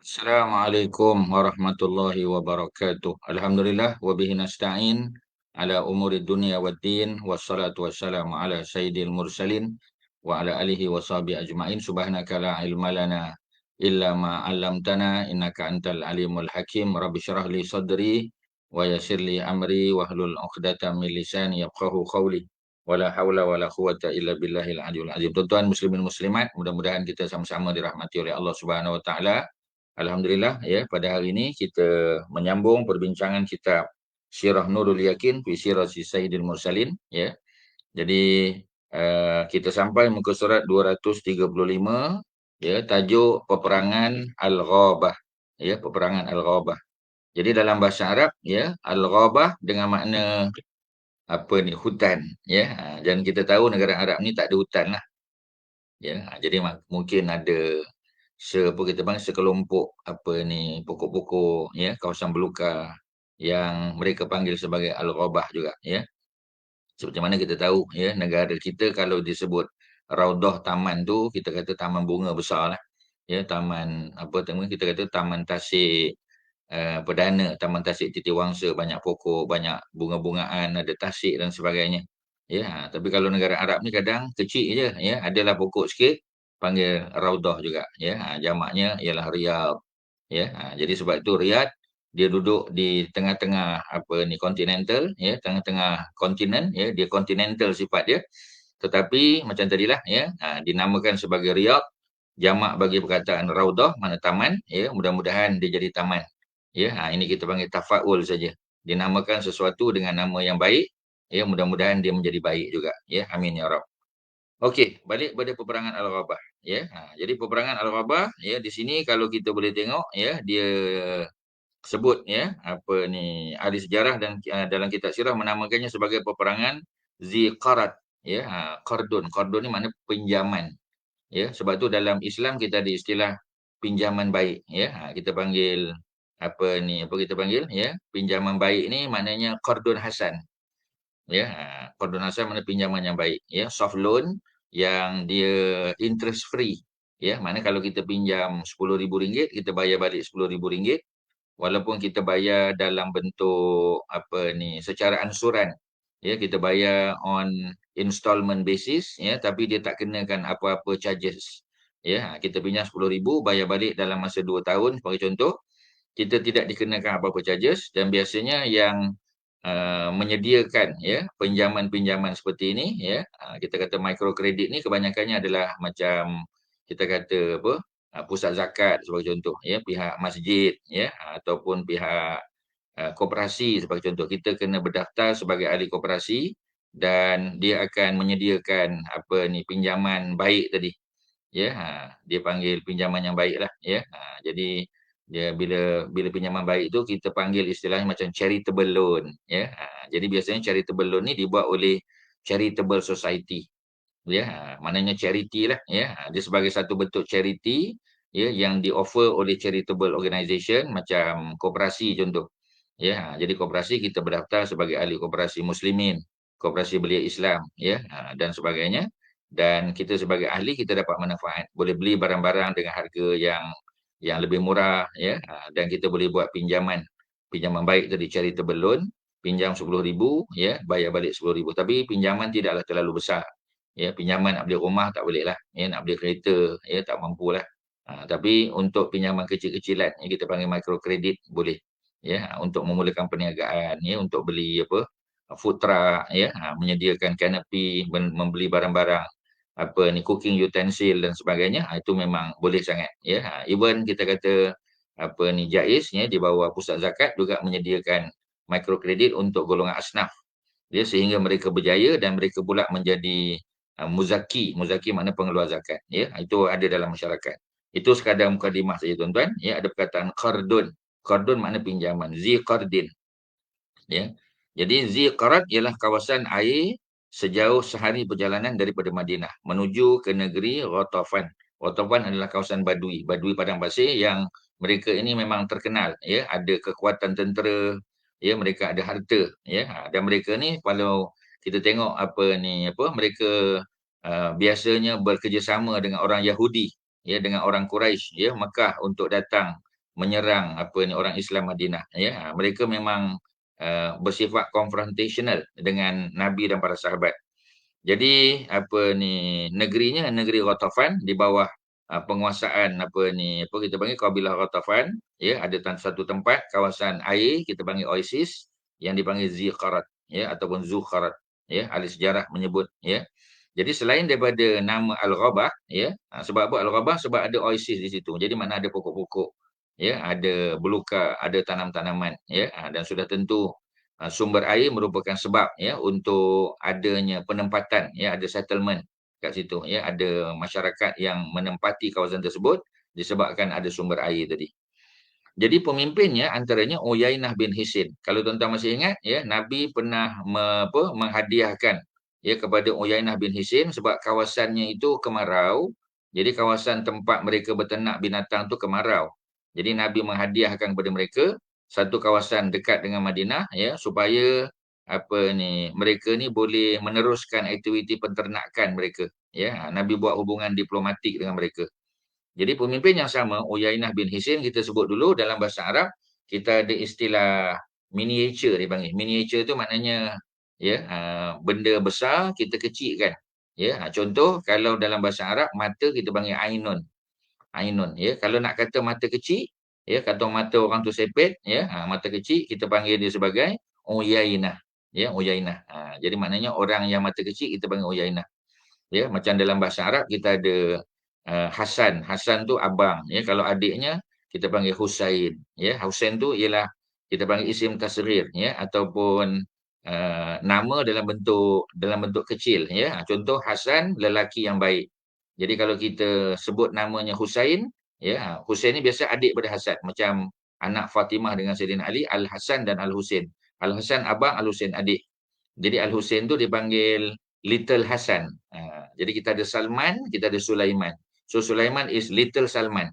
Assalamualaikum warahmatullahi wabarakatuh. Alhamdulillah wa bihi nasta'in ala umuri dunya waddin wassalatu wassalamu ala sayyidil mursalin wa ala alihi wa sahbihi ajma'in. Subhanaka la ilma lana illa ma 'allamtana innaka antal alimul hakim. Rabbi shrah li sadri wa yassir li amri wahlul 'uqdatam min lisani yafqahu qawli. Wala haula wala quwata illa billahil aliyyil azim. Tuan-tuan muslimin muslimat, mudah-mudahan kita sama-sama dirahmati oleh Allah Subhanahu wa taala. Alhamdulillah ya, pada hari ini kita menyambung perbincangan kitab Sirah Nurul Yakin fi Sirati Sayyidil Mursalin ya. Jadi kita sampai muka surat 235 ya, tajuk peperangan Al-Ghabah ya, peperangan Al-Ghabah. Jadi dalam bahasa Arab ya, Al-Ghabah dengan makna apa ni, hutan ya. Dan kita tahu negara Arab ni tak ada hutan lah ya. Jadi mungkin ada apa kita panggil, sekelompok apa ni, pokok-pokok ya, kawasan belukar yang mereka panggil sebagai Al-Ghabah juga ya. Seperti mana kita tahu ya, negara kita kalau disebut Raudhah taman tu, kita kata taman bunga besar lah ya, taman apa taman, kita kata taman tasik perdana, taman tasik Titiwangsa, banyak pokok, banyak bunga-bungaan, ada tasik dan sebagainya ya. Tapi kalau negara Arab ni kadang kecil je ya, adalah pokok sikit, panggil Raudhah juga ya. Jamaknya ialah Riyadh ya. Jadi sebab itu Riyadh dia duduk di tengah-tengah apa ni, continental ya, tengah-tengah kontinen ya, dia continental sifat dia. Tetapi macam tadilah ya, dinamakan sebagai Riyadh, jamak bagi perkataan Raudhah, mana taman ya, mudah-mudahan dia jadi taman ya. Ini kita panggil tafaul saja, dinamakan sesuatu dengan nama yang baik ya, mudah-mudahan dia menjadi baik juga ya, amin ya rab. Okey, balik pada peperangan Al-Ghabah ya. Jadi peperangan Al-Ghabah ya, di sini kalau kita boleh tengok ya, dia sebut ya, apa ni, ahli sejarah dan dalam kitab sirah menamakannya sebagai peperangan Ziqarat ya. Qardun. Qardun ni makna pinjaman ya. Sebab tu dalam Islam kita ada istilah pinjaman baik ya. Kita panggil apa ni, apa kita panggil ya, pinjaman baik ni maknanya qardun hasan ya. Qardun hasan makna pinjaman yang baik ya, soft loan yang dia interest free ya. Makna kalau kita pinjam RM10,000, kita bayar balik RM10,000 walaupun kita bayar dalam bentuk apa ni, secara ansuran ya, kita bayar on installment basis ya, tapi dia tak kenakan apa-apa charges ya. Kita pinjam RM10,000, bayar balik dalam masa 2 tahun sebagai contoh, kita tidak dikenakan apa-apa charges. Dan biasanya yang menyediakan ya pinjaman-pinjaman seperti ini ya, kita kata microkredit ni kebanyakannya adalah macam kita kata apa, pusat zakat sebagai contoh ya, pihak masjid ya, ataupun pihak koperasi sebagai contoh. Kita kena berdaftar sebagai ahli koperasi dan dia akan menyediakan apa ni, pinjaman baik tadi ya. Dia panggil pinjaman yang baik lah ya. Jadi dia bila bila pinjaman baik tu kita panggil istilahnya macam charitable loan ya. Jadi biasanya charitable loan ni dibuat oleh charitable society ya. Maknanya charity lah ya. Dia sebagai satu bentuk charity ya, yang di-offer oleh charitable organisation macam koperasi contoh ya. Jadi koperasi kita berdaftar sebagai ahli koperasi muslimin, koperasi belia Islam ya, dan sebagainya. Dan kita sebagai ahli kita dapat manfaat, boleh beli barang-barang dengan harga yang lebih murah ya. Dan kita boleh buat pinjaman, pinjaman baik tadi, charitable loan, pinjam RM10,000 ya, bayar balik RM10,000. Tapi pinjaman tidaklah terlalu besar ya. Pinjaman nak beli rumah tak boleh lah ya, nak beli kereta ya, tak mampulah. Tapi untuk pinjaman kecil-kecilan yang kita panggil microkredit boleh ya, untuk memulakan perniagaan ya, untuk beli apa, food truck ya, menyediakan canopy, membeli barang-barang apa ni, cooking utensil dan sebagainya. Itu memang boleh sangat ya. Even kita kata apa ni, Jaiz ya, di bawah pusat zakat juga menyediakan microkredit untuk golongan asnaf ya, sehingga mereka berjaya dan mereka pula menjadi muzaki. Muzaki makna pengeluar zakat ya. Itu ada dalam masyarakat. Itu sekadar mukadimah saja tuan-tuan ya. Ada perkataan qardun. Qardun makna pinjaman, Ziqardin ya. Jadi Ziqarat ialah kawasan air sejauh sehari perjalanan daripada Madinah menuju ke negeri Ghatafan. Ghatafan adalah kawasan Badui, Badui padang pasir yang mereka ini memang terkenal ya, ada kekuatan tentera ya, mereka ada harta ya. Dan mereka ni kalau kita tengok apa ni, apa mereka biasanya bekerjasama dengan orang Yahudi ya, dengan orang Quraisy ya, Mekah untuk datang menyerang orang Islam Madinah, ya. Mereka memang bersifat confrontational dengan Nabi dan para sahabat. Jadi negerinya negeri Ghatafan di bawah penguasaan kita panggil kabilah Ghatafan, ya. Ada satu tempat kawasan air kita panggil Oasis yang dipanggil Zikharat, ya, ataupun Zukharat, ya. Ahli sejarah menyebut, ya. Jadi selain daripada nama Al-Ghabah, ya, sebab apa Al-Ghabah? Sebab ada oasis di situ. Jadi mana ada pokok-pokok, ya, ada belukar, ada tanam-tanaman, ya, dan sudah tentu sumber air merupakan sebab, ya, untuk adanya penempatan, ya, ada settlement kat situ, ya, ada masyarakat yang menempati kawasan tersebut disebabkan ada sumber air tadi. Jadi pemimpinnya antaranya Uyainah bin Hisn. Kalau tuan-tuan masih ingat, ya, Nabi pernah menghadiahkan, ya, kepada Uyainah bin Hisn sebab kawasannya itu kemarau. Jadi kawasan tempat mereka berternak binatang tu kemarau. Jadi Nabi menghadiahkan kepada mereka satu kawasan dekat dengan Madinah, ya, supaya mereka ni boleh meneruskan aktiviti penternakan mereka, ya. Nabi buat hubungan diplomatik dengan mereka. Jadi pemimpin yang sama, Uyainah bin Hisn, kita sebut dulu dalam bahasa Arab, kita ada istilah miniature dipanggil. Miniature tu maknanya, ya, benda besar kita kecilkan. Ya, contoh kalau dalam bahasa Arab mata kita panggil ainun. Ainun, ya. Kalau nak kata mata kecil, ya, kata mata orang tu sepet, ya, mata kecil kita panggil dia sebagai Uyainah. Ya, Uyainah. Jadi maknanya orang yang mata kecil kita panggil Uyainah. Ya, macam dalam bahasa Arab kita ada Hasan. Hasan tu abang, ya. Kalau adiknya kita panggil Husain, ya. Husain tu ialah kita panggil isim tasghir, ya, ataupun nama dalam bentuk kecil, ya. Contoh Hasan, lelaki yang baik. Jadi kalau kita sebut namanya Husain, ya, Husain ni biasa adik pada Hasan, macam anak Fatimah dengan Saidina Ali, Al Hasan dan Al Husain. Al Hasan abang, Al Husain adik. Jadi Al Husain tu dipanggil Little Hasan. Jadi kita ada Salman, kita ada Sulaiman. So Sulaiman is Little Salman.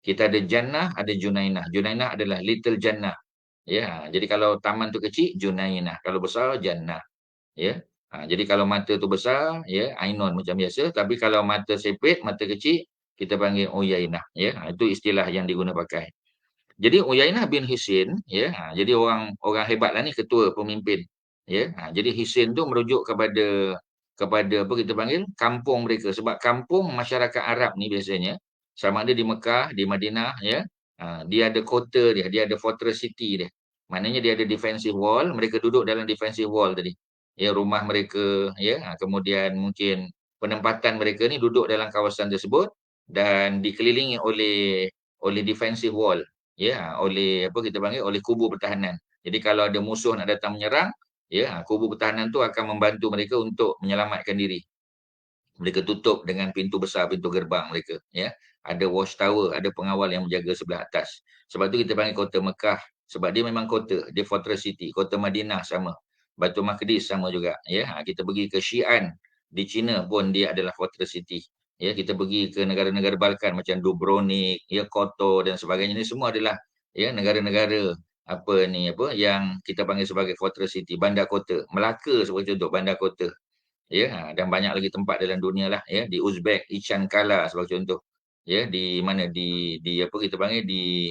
Kita ada Jannah, ada Junainah. Junainah adalah Little Jannah. Ya, jadi kalau taman tu kecil, Junainah. Kalau besar, Jannah. Ya. Jadi kalau mata tu besar, ya, Ainun macam biasa. Tapi kalau mata sepit, mata kecil, kita panggil Uyainah. Ya, itu istilah yang diguna pakai. Jadi Uyainah bin Hisn, ya, jadi orang orang hebatlah ni, ketua pemimpin, ya. Jadi Hisn tu merujuk kepada apa kita panggil kampung mereka, sebab kampung masyarakat Arab ni biasanya sama ada di Mekah, di Madinah, ya. Dia ada kota dia, dia ada fortress city dia. Maknanya dia ada defensive wall, mereka duduk dalam defensive wall tadi. Ya, rumah mereka, ya, kemudian mungkin penempatan mereka ni duduk dalam kawasan tersebut dan dikelilingi oleh defensive wall, ya, oleh apa kita panggil oleh kubu pertahanan. Jadi kalau ada musuh nak datang menyerang, ya, kubu pertahanan tu akan membantu mereka untuk menyelamatkan diri. Mereka tutup dengan pintu besar, pintu gerbang mereka, ya. Ada watchtower, ada pengawal yang menjaga sebelah atas. Sebab tu kita panggil kota Mekah, sebab dia memang kota, dia fortress city. Kota Madinah sama, Baitul Maqdis sama juga, ya. Kita pergi ke Xi'an di China pun dia adalah fortress city. Ya, kita pergi ke negara-negara Balkan macam Dubrovnik, ya, Kotor dan sebagainya, ni semua adalah, ya, negara-negara yang kita panggil sebagai fortress city, bandar kota. Melaka sebagai contoh, bandar kota. Ya, dan banyak lagi tempat dalam dunia lah, ya. Di Uzbek, Ichan Kala sebagai contoh. Ya, di mana di apa kita panggil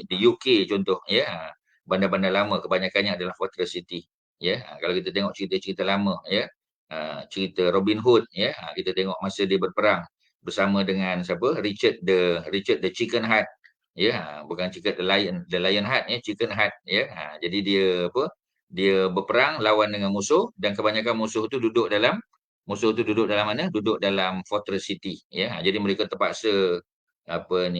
di UK contoh, ya. Bandar-bandar lama kebanyakannya adalah fortress city. Ya, kalau kita tengok cerita-cerita lama, ya. Cerita Robin Hood, ya. Kita tengok masa dia berperang bersama dengan siapa? Richard the Chicken Heart. Ya, bukan Chicken the Lion Heart, ya, Chicken Heart, ya. Jadi dia dia berperang lawan dengan musuh dan kebanyakan musuh tu duduk dalam mana? Duduk dalam fortress city, ya. Jadi mereka terpaksa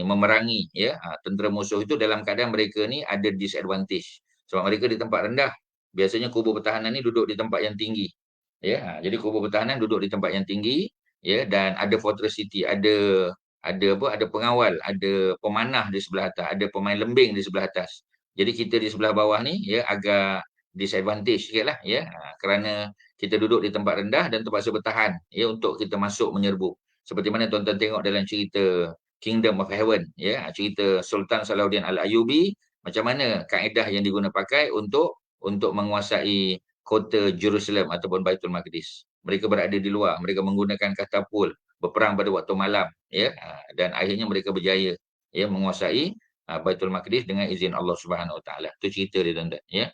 memerangi, ya. Tentera musuh itu dalam keadaan mereka ni ada disadvantage. Sebab mereka di tempat rendah. Biasanya kubu pertahanan ni duduk di tempat yang tinggi. Ya, jadi kubu pertahanan duduk di tempat yang tinggi, ya, dan ada fortress city, ada pengawal, ada pemanah di sebelah atas, ada pemain lembing di sebelah atas. Jadi kita di sebelah bawah ni, ya, agak disadvantage sikitlah, ya. Kerana kita duduk di tempat rendah dan terpaksa bertahan, ya, untuk kita masuk menyerbu. Seperti mana tuan-tuan tengok dalam cerita Kingdom of Heaven, ya, cerita Sultan Salahuddin Al-Ayyubi, macam mana kaedah yang diguna pakai untuk menguasai kota Jerusalem ataupun Baitul Maqdis. Mereka berada di luar, mereka menggunakan katapul, berperang pada waktu malam, ya, dan akhirnya mereka berjaya, ya, menguasai Baitul Maqdis dengan izin Allah Subhanahu Wa Taala. Tu cerita dia tuan-tuan, ya.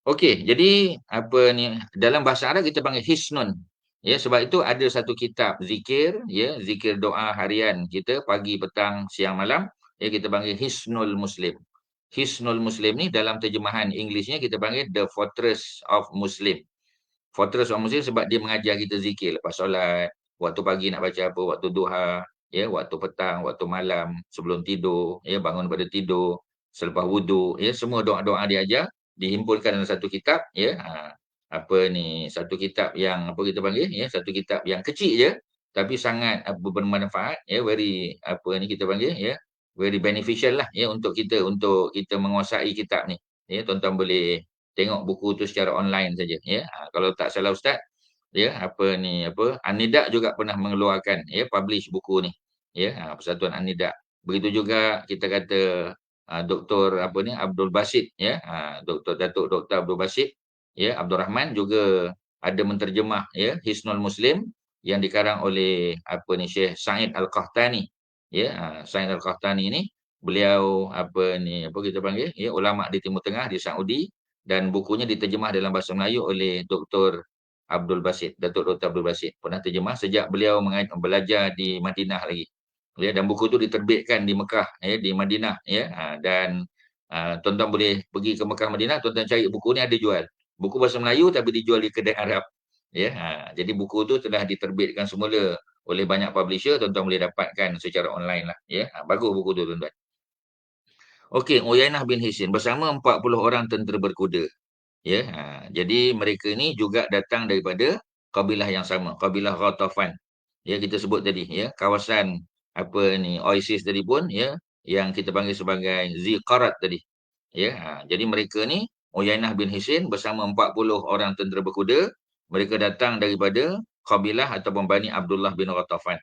Okey, jadi apa ni, dalam bahasa Arab kita panggil hisnun. Ya, sebab itu ada satu kitab zikir, ya, zikir doa harian kita pagi, petang, siang, malam, ya, kita panggil Hisnul Muslim. Hisnul Muslim ni dalam terjemahan Englishnya kita panggil The Fortress of Muslim. Fortress of Muslim sebab dia mengajar kita zikir lepas solat, waktu pagi nak baca apa, waktu duha, ya, waktu petang, waktu malam, sebelum tidur, ya, bangun pada tidur, selepas wuduk, ya, semua doa-doa dia ajar dihimpunkan dalam satu kitab, ya. Apa ni, satu kitab yang apa kita panggil, ya, satu kitab yang kecil je tapi sangat bermanfaat, ya, very apa ni kita panggil, ya, very beneficial lah, ya, untuk kita menguasai kitab ni. Ya, tuan-tuan boleh tengok buku tu secara online saja, ya. Kalau tak salah ustaz, ya, apa ni, apa, An-Nida juga pernah mengeluarkan, ya, publish buku ni, ya, Persatuan An-Nida. Begitu juga kita kata Doktor apa ni, Abdul Basit, ya, Datuk Doktor Abdul Basit, ya, Abdul Rahman juga ada menterjemah, ya, Hisnul Muslim yang dikarang oleh apa ni, Syekh Said Al-Qahtani, ya. Said Al-Qahtani ni beliau apa ni, apa kita panggil, ya, ulama di Timur Tengah, di Saudi, dan bukunya diterjemah dalam bahasa Melayu oleh Dr. Abdul Basit, Datuk Dr. Abdul Basit. Pernah terjemah sejak beliau belajar di Madinah lagi. Ya, dan buku itu diterbitkan di Mekah, ya, di Madinah, ya. Dan tuan-tuan boleh pergi ke Mekah Madinah, tuan-tuan cari buku ni ada jual. Buku bahasa Melayu tapi dijual di kedai Arab. Ya, jadi buku itu telah diterbitkan semula oleh banyak publisher, tuan-tuan boleh dapatkan secara online lah, ya. Bagus buku tu tuan-tuan. Okey, Uyainah bin Hisn bersama 40 orang tentera berkuda. Ya, jadi mereka ni juga datang daripada kabilah yang sama, kabilah Ghatafan. Ya, kita sebut tadi, ya, kawasan apa ni, Oasis tadi pun, ya, yang kita panggil sebagai Ziqarat tadi. Ya, jadi mereka ni Uyainah bin Hisn bersama 40 orang tentera berkuda, mereka datang daripada kabilah ataupun Bani Abdullah bin Ghatafan.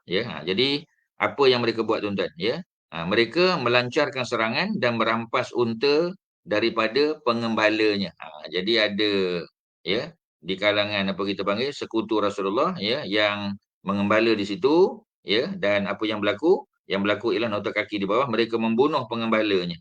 Ya, jadi apa yang mereka buat tuan-tuan, ya? Mereka melancarkan serangan dan merampas unta daripada pengembalanya. Jadi ada, ya, di kalangan apa kita panggil sekutu Rasulullah, ya, yang mengembala di situ, ya, dan apa yang berlaku? Yang berlaku ialah nota kaki di bawah mereka membunuh pengembalanya,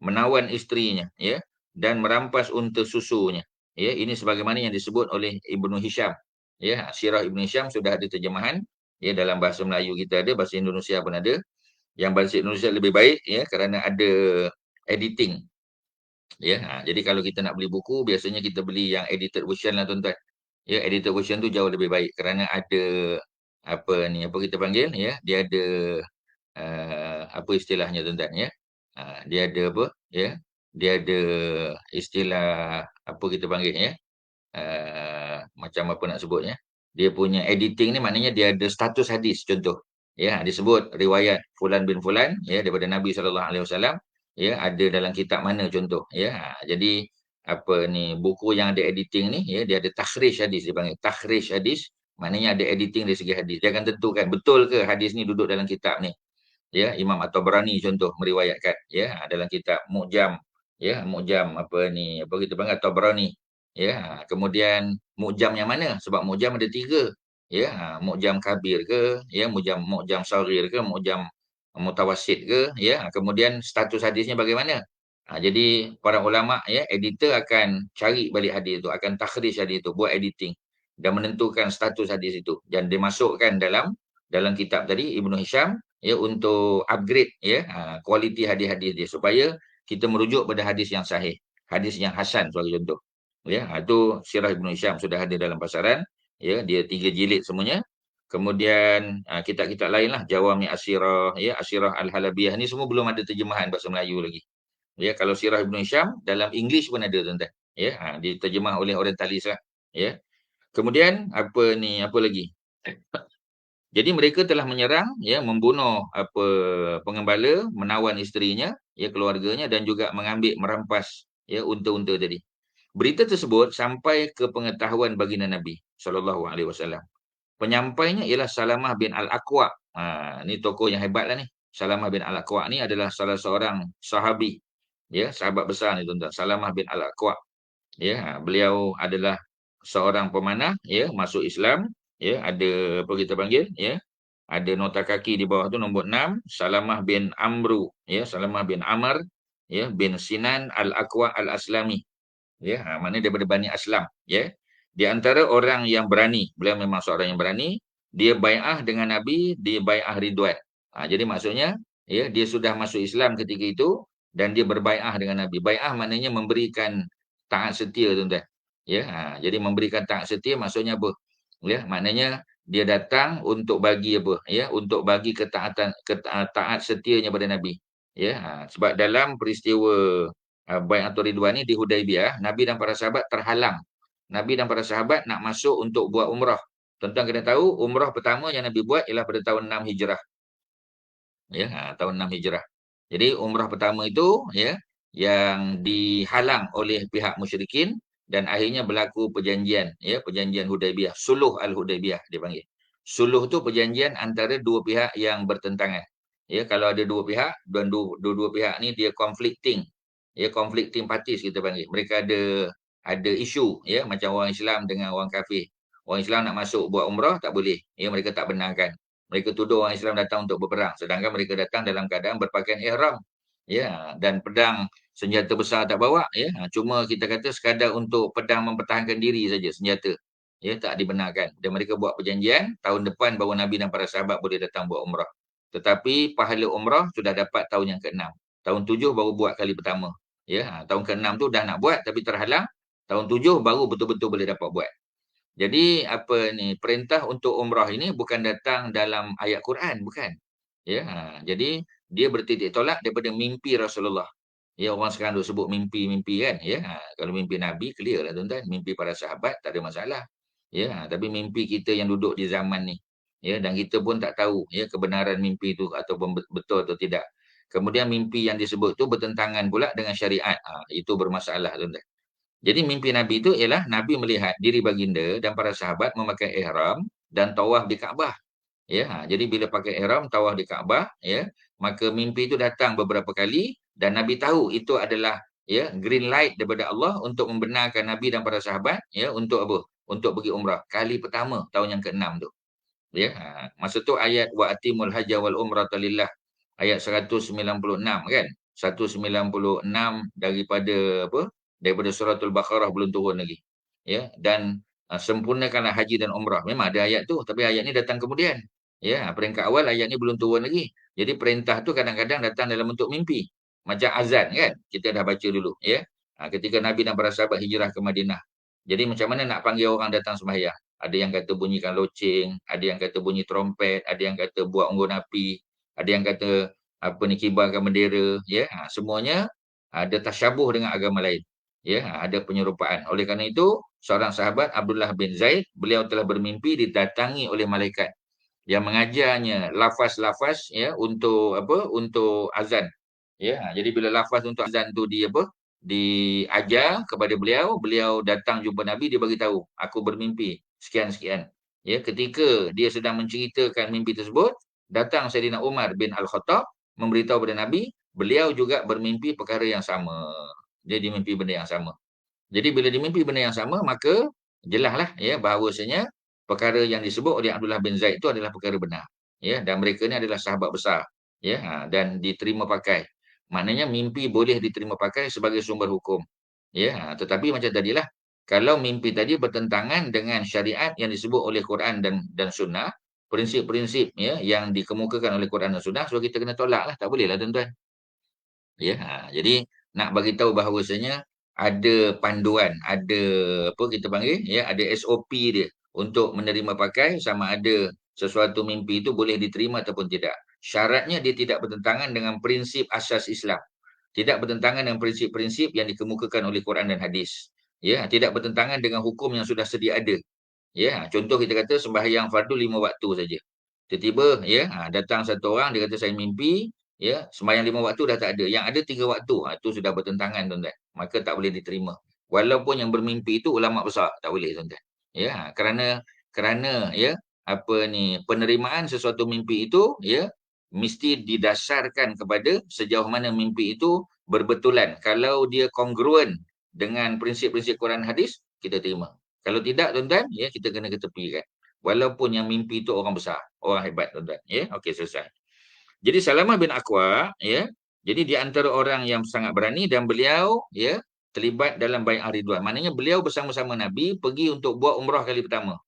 menawan isterinya, ya, dan merampas unta susunya. Ya, ini sebagaimana yang disebut oleh Ibnu Hisham. Ya, Sirah Ibnu Hisham sudah ada terjemahan, ya, dalam bahasa Melayu kita ada, bahasa Indonesia pun ada. Yang bahasa Indonesia lebih baik, ya, kerana ada editing. Ya, jadi kalau kita nak beli buku biasanya kita beli yang edited version lah tuan-tuan. Ya, edited version tu jauh lebih baik kerana ada apa ni, apa kita panggil, ya, dia ada apa istilahnya tuan-tuan, ya. Dia ada apa, ya? Dia ada istilah apa kita panggil, ya. Macam apa nak sebutnya? Dia punya editing ni maknanya dia ada status hadis contoh. Ya, disebut riwayat fulan bin fulan, ya, daripada Nabi SAW, ya, ada dalam kitab mana contoh, ya. Jadi apa ni, buku yang ada editing ni, ya, dia ada takhrij hadis, dia panggil takhrij hadis, maknanya ada editing dari segi hadis. Dia akan tentukan betul ke hadis ni duduk dalam kitab ni. Ya, Imam At-Tabrani contoh meriwayatkan, ya, dalam kitab Mu'jam, ya, Mu'jam apa ni, apa kita panggil At-Tabrani, ya. Kemudian Mu'jam yang mana? Sebab Mu'jam ada 3, ya. Mu'jam Kabir ke, ya, Mu'jam Saghir ke, Mu'jam Mutawassit ke, ya. Kemudian status hadisnya bagaimana? Jadi para ulama, ya, editor akan cari balik hadis itu, akan takhrij hadis itu, buat editing dan menentukan status hadis itu dan dimasukkan dalam kitab tadi Ibnu Hisham, ya, untuk upgrade, ya, kualiti hadis-hadis dia supaya kita merujuk pada hadis yang sahih, hadis yang hasan sebagai contoh. Ya, itu Sirah Ibnu Hisham sudah ada dalam pasaran, ya, dia 3 jilid semuanya. Kemudian kitab-kitab lainlah Jawami As-Sirah, ya, As-Sirah Al-Halabiyah ni semua belum ada terjemahan bahasa Melayu lagi. Ya, kalau Sirah Ibnu Hisham dalam English pun ada tuan-tuan. Ya, diterjemah oleh orientalis lah, ya. Kemudian apa ni, apa lagi? Jadi mereka telah menyerang, ya, membunuh apa pengembala, menawan isterinya, ya, keluarganya dan juga mengambil merampas, ya, unta-unta tadi. Berita tersebut sampai ke pengetahuan baginda Nabi sallallahu alaihi wasallam. Penyampainya ialah Salamah bin Al-Aqwa. Ni tokoh yang hebatlah ni. Salamah bin Al-Aqwa ni adalah salah seorang sahabi, ya, sahabat besar ni tuan-tuan. Salamah bin Al-Aqwa. Ya, beliau adalah seorang pemanah, ya, masuk Islam, ya, ada apa kita panggil, ya, Ada nota kaki di bawah tu nombor 6, Salamah bin Amru, ya, Salamah bin Amr, ya, bin Sinan Al-Aqwa Al-Aslami. Ya, maknanya daripada Bani Aslam, ya. Di antara orang yang berani, beliau memang seorang yang berani, dia bai'ah dengan Nabi di bai'ah Ridwan. Jadi maksudnya, ya, dia sudah masuk Islam ketika itu dan dia berbai'ah dengan Nabi. Bai'ah maknanya memberikan taat setia, tuan-tuan. Ya, jadi memberikan taat setia maksudnya apa? Ya, maknanya dia datang untuk bagi apa? Ya, untuk bagi ketaatan taat setianya pada Nabi. Ya, sebab dalam peristiwa Bai'atul Ridwan ni di Hudaibiyah, Nabi dan para sahabat terhalang. Nabi dan para sahabat nak masuk untuk buat umrah. Tuan-tuan kena tahu, umrah pertama yang Nabi buat ialah pada tahun 6 Hijrah. Ya, tahun 6 Hijrah. Jadi umrah pertama itu, ya, yang dihalang oleh pihak musyrikin dan akhirnya berlaku perjanjian, ya, perjanjian Hudaibiyah, Suluh Al-Hudaibiyah dipanggil. Suluh tu perjanjian antara dua pihak yang bertentangan. Ya, kalau ada dua pihak dan dua pihak ni dia conflicting. Ya, conflicting parties kita panggil. Mereka ada isu, ya, macam orang Islam dengan orang kafir. Orang Islam nak masuk buat umrah tak boleh. Ya, mereka tak benarkan. Mereka tuduh orang Islam datang untuk berperang, sedangkan mereka datang dalam keadaan berpakaian ihram. Ya, dan pedang senjata besar tak bawa, ya. Cuma kita kata sekadar untuk pedang mempertahankan diri saja senjata. Ya, tak dibenarkan. Dan mereka buat perjanjian tahun depan baru Nabi dan para sahabat boleh datang buat umrah. Tetapi pahala umrah sudah dapat tahun yang ke-6. Tahun 7 baru buat kali pertama. Ya, tahun ke-6 tu dah nak buat tapi terhalang. Tahun 7 baru betul-betul boleh dapat buat. Jadi apa ni, perintah untuk umrah ini bukan datang dalam ayat Quran, bukan. Ya, jadi dia bertitik tolak daripada mimpi Rasulullah. Ya, orang sekarang duk sebut mimpi-mimpi kan, ya. Kalau mimpi Nabi clear lah tuan-tuan, mimpi para sahabat tak ada masalah. Ya, tapi mimpi kita yang duduk di zaman ni, ya, dan kita pun tak tahu ya kebenaran mimpi itu ataupun betul atau tidak. Kemudian mimpi yang disebut tu bertentangan pula dengan syariat. Itu bermasalah tuan-tuan. Jadi mimpi Nabi itu ialah Nabi melihat diri baginda dan para sahabat memakai ihram dan tawaf di Kaabah. Ya, jadi bila pakai ihram tawaf di Kaabah, ya, maka mimpi itu datang beberapa kali dan Nabi tahu itu adalah, ya, green light daripada Allah untuk membenarkan Nabi dan para sahabat, ya, untuk apa? Untuk pergi umrah kali pertama tahun yang ke-6 tu. Ya, masa tu ayat wa atimul hajja wal umrata lillah, ayat 196 kan. 196 daripada apa? Daripada suratul Baqarah belum turun lagi. Ya, dan sempurnakanlah haji dan umrah. Memang ada ayat tu, tapi ayat ni datang kemudian. Ya, peringkat awal ayat ni belum turun lagi. Jadi perintah tu kadang-kadang datang dalam bentuk mimpi. Macam azan kan? Kita dah baca dulu, ya. Ketika Nabi dan para sahabat hijrah ke Madinah. Jadi macam mana nak panggil orang datang sembahyang? Ada yang kata bunyikan loceng, ada yang kata bunyi trompet, ada yang kata buat unggun api, ada yang kata apa ni kibarkan bendera, ya. Semuanya ada tasyabuh dengan agama lain. Ya, ada penyerupaan. Oleh kerana itu, seorang sahabat Abdullah bin Zaid, beliau telah bermimpi didatangi oleh malaikat yang mengajarnya lafaz-lafaz, ya, untuk apa? Untuk azan. Ya, jadi bila lafaz untuk azan tu dia apa? Diajar kepada beliau, beliau datang jumpa Nabi, dia bagi tahu, aku bermimpi sekian-sekian. Ya, ketika dia sedang menceritakan mimpi tersebut, datang Saidina Umar bin Al-Khattab memberitahu kepada Nabi, beliau juga bermimpi perkara yang sama. Dia dimimpi benda yang sama. Jadi bila dimimpi benda yang sama, maka jelaslah, ya, bahawasanya perkara yang disebut oleh Abdullah bin Zaid itu adalah perkara benar. Ya, dan mereka ni adalah sahabat besar. Ya, dan diterima pakai. Maknanya mimpi boleh diterima pakai sebagai sumber hukum. Ya, tetapi macam tadilah, kalau mimpi tadi bertentangan dengan syariat yang disebut oleh Quran dan Sunnah, prinsip-prinsip, ya, yang dikemukakan oleh Quran dan Sunnah, so kita kena tolak lah, tak boleh lah tuan-tuan. Ya, jadi nak bagi tahu bahawasanya ada panduan, ada apa kita panggil, ya, ada SOP dia untuk menerima pakai sama ada sesuatu mimpi itu boleh diterima ataupun tidak. Syaratnya dia tidak bertentangan dengan prinsip asas Islam. Tidak bertentangan dengan prinsip-prinsip yang dikemukakan oleh Quran dan hadis. Ya, tidak bertentangan dengan hukum yang sudah sedia ada. Ya, contoh kita kata sembahyang fardu 5 waktu saja. Tiba-tiba, ya, datang satu orang dia kata saya mimpi, ya, sembahyang 5 waktu dah tak ada. Yang ada 3 waktu. Itu sudah bertentangan tuan-tuan. Maka tak boleh diterima. Walaupun yang bermimpi itu ulama besar, tak boleh tuan-tuan. Ya, kerana ya, apa ni, penerimaan sesuatu mimpi itu, ya, mesti didasarkan kepada sejauh mana mimpi itu berbetulan. Kalau dia kongruen dengan prinsip-prinsip Quran hadis, kita terima. Kalau tidak tuan-tuan, ya, kita kena ketepikan. walaupun yang mimpi itu orang besar, orang hebat, tuan-tuan. Ya, okey, selesai. Jadi Salamah bin Aqwa, ya, jadi di antara orang yang sangat berani, dan beliau, ya, terlibat dalam bai'ah Ridwan. Maknanya beliau bersama-sama Nabi pergi untuk buat umrah kali pertama.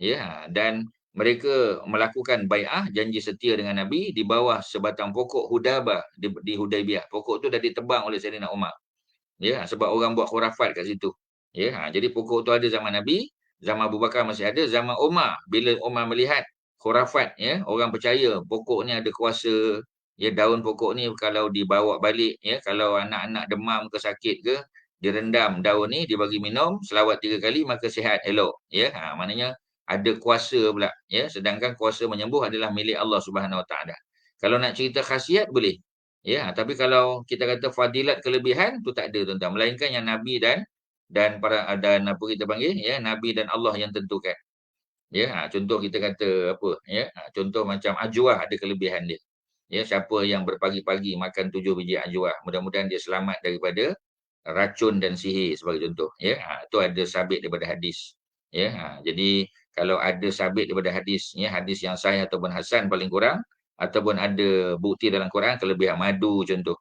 Ya, dan mereka melakukan bai'ah, janji setia dengan Nabi di bawah sebatang pokok Hudabah di Hudaibiyah. Pokok tu dah ditebang oleh Saidina Umar. Ya, sebab orang buat khurafat kat situ. Ya, jadi pokok tu ada zaman Nabi, zaman Abu Bakar masih ada, zaman Umar, bila Umar melihat khurafat, ya, orang percaya pokok ni ada kuasa, ya, daun pokok ni kalau dibawa balik, ya, kalau anak-anak demam ke sakit ke, direndam daun ni, dibagi minum selawat 3 kali, maka sihat elok, ya. Maknanya ada kuasa pula, ya, sedangkan kuasa menyembuh adalah milik Allah Subhanahu Wa Taala. Kalau nak cerita khasiat boleh. Ya, tapi kalau kita kata fadilat kelebihan tu tak ada, tuan-tuan. Melainkan yang Nabi dan para dan apa kita panggil, ya, Nabi dan Allah yang tentukan. Ya, contoh kita kata apa, ya, contoh macam ajwah ada kelebihan dia. Ya, siapa yang berpagi-pagi makan 7 biji ajwah, mudah-mudahan dia selamat daripada racun dan sihir sebagai contoh. Ya, itu ada sabit daripada hadis. Ya, jadi kalau ada sabit daripada hadis, ya, hadis yang sahih ataupun hasan paling kurang, ataupun ada bukti dalam Quran, kelebihan madu contoh.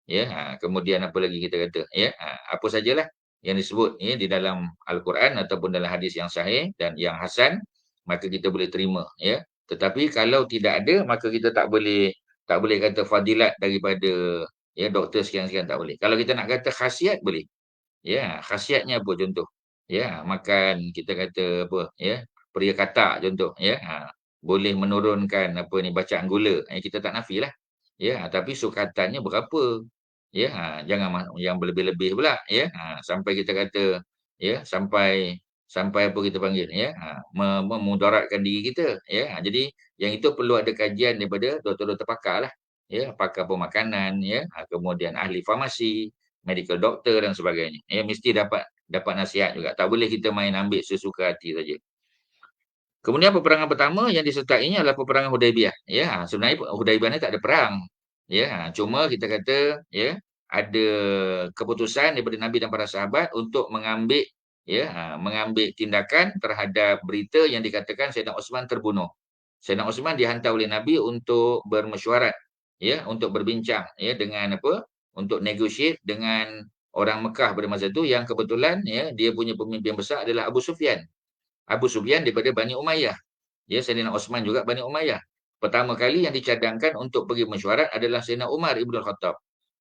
Ya, kemudian apa lagi kita kata, ya, apa sajalah yang disebut, ya, di dalam Al-Quran ataupun dalam hadis yang sahih dan yang hasan, maka kita boleh terima, ya. Tetapi kalau tidak ada, maka kita tak boleh kata fadilat daripada, ya, doktor sekian-sekian, tak boleh. Kalau kita nak kata khasiat boleh. Ya, khasiatnya apa contoh? Ya, makan kita kata apa, ya, peria katak contoh, ya. Boleh menurunkan apa ni, bacaan gula. Kita tak nafilah. Ya, tapi sukatannya berapa? Ya, jangan yang berlebih-lebih pula, ya. Sampai kita kata, ya, sampai sampai apa kita panggil, ya, memudaratkan diri kita, ya. Jadi yang itu perlu ada kajian daripada doktor-doktor pakarlah, ya, pakar pemakanan, ya, kemudian ahli farmasi, medical doctor dan sebagainya. Ya, mesti dapat dapat nasihat juga. Tak boleh kita main ambil sesuka hati saja. Kemudian peperangan pertama yang disertainya adalah peperangan Hudaibiyah. Ya, sebenarnya Hudaibiyah ni tak ada perang. Ya, cuma kita kata, ya, ada keputusan daripada Nabi dan para sahabat untuk mengambil, ya, mengambil tindakan terhadap berita yang dikatakan Sayyidina Osman terbunuh. Sayyidina Osman dihantar oleh Nabi untuk bermesyuarat, ya, untuk berbincang, ya, dengan apa? Untuk negotiate dengan orang Mekah pada masa itu, yang kebetulan, ya, dia punya pemimpin besar adalah Abu Sufyan. Abu Sufyan daripada Bani Umayyah. Ya, Sayyidina Osman juga Bani Umayyah. Pertama kali yang dicadangkan untuk pergi mesyuarat adalah Sayyidina Umar Ibn Khattab.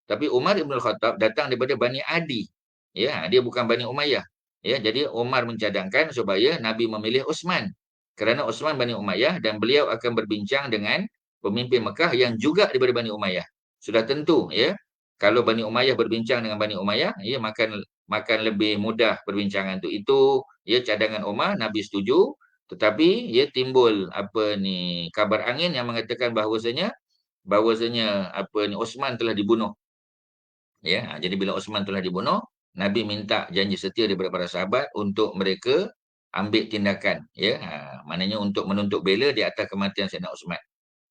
Tapi Umar Ibn Khattab datang daripada Bani Adi. Ya, dia bukan Bani Umayyah. Ya, jadi Umar mencadangkan supaya Nabi memilih Osman. Kerana Osman Bani Umayyah dan beliau akan berbincang dengan pemimpin Mekah yang juga daripada Bani Umayyah. Sudah tentu, ya. Kalau Bani Umayyah berbincang dengan Bani Umayyah, ya, makan lebih mudah perbincangan tu. Itu, ya, cadangan Umar, Nabi setuju. Tetapi ya, timbul apa ni, kabar angin yang mengatakan bahwasanya apa ni, Osman telah dibunuh. Ya, jadi bila Osman telah dibunuh, Nabi minta janji setia daripada para sahabat untuk mereka ambil tindakan, ya. Maknanya untuk menuntut bela di atas kematian Sayyidina Osman.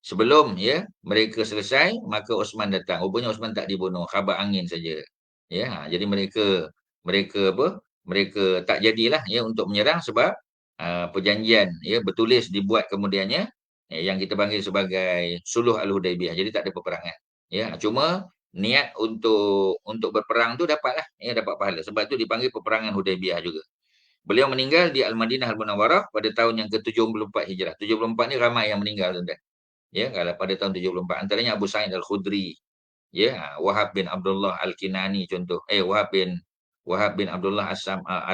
Sebelum, ya, mereka selesai, maka Osman datang. Rupanya Osman tak dibunuh, khabar angin saja. Ya, jadi mereka mereka apa? Mereka tak jadilah, ya, untuk menyerang sebab perjanjian, ya, bertulis dibuat kemudiannya, yang kita panggil sebagai Suluh Al-Hudaibiyah. Jadi tak ada peperangan. Ya, cuma niat untuk berperang tu dapatlah, ya, dapat pahala. Sebab tu dipanggil peperangan Hudaibiyah juga. Beliau meninggal di Al-Madinah Al-Munawwarah pada tahun yang ke-74 Hijrah. 74 ni ramai yang meninggal, tuan-tuan. Ya, kalau pada tahun 74, antaranya Abu Sa'id Al-Khudri, ya, Wahab bin Abdullah Al-Kinani contoh, Wahab bin Abdullah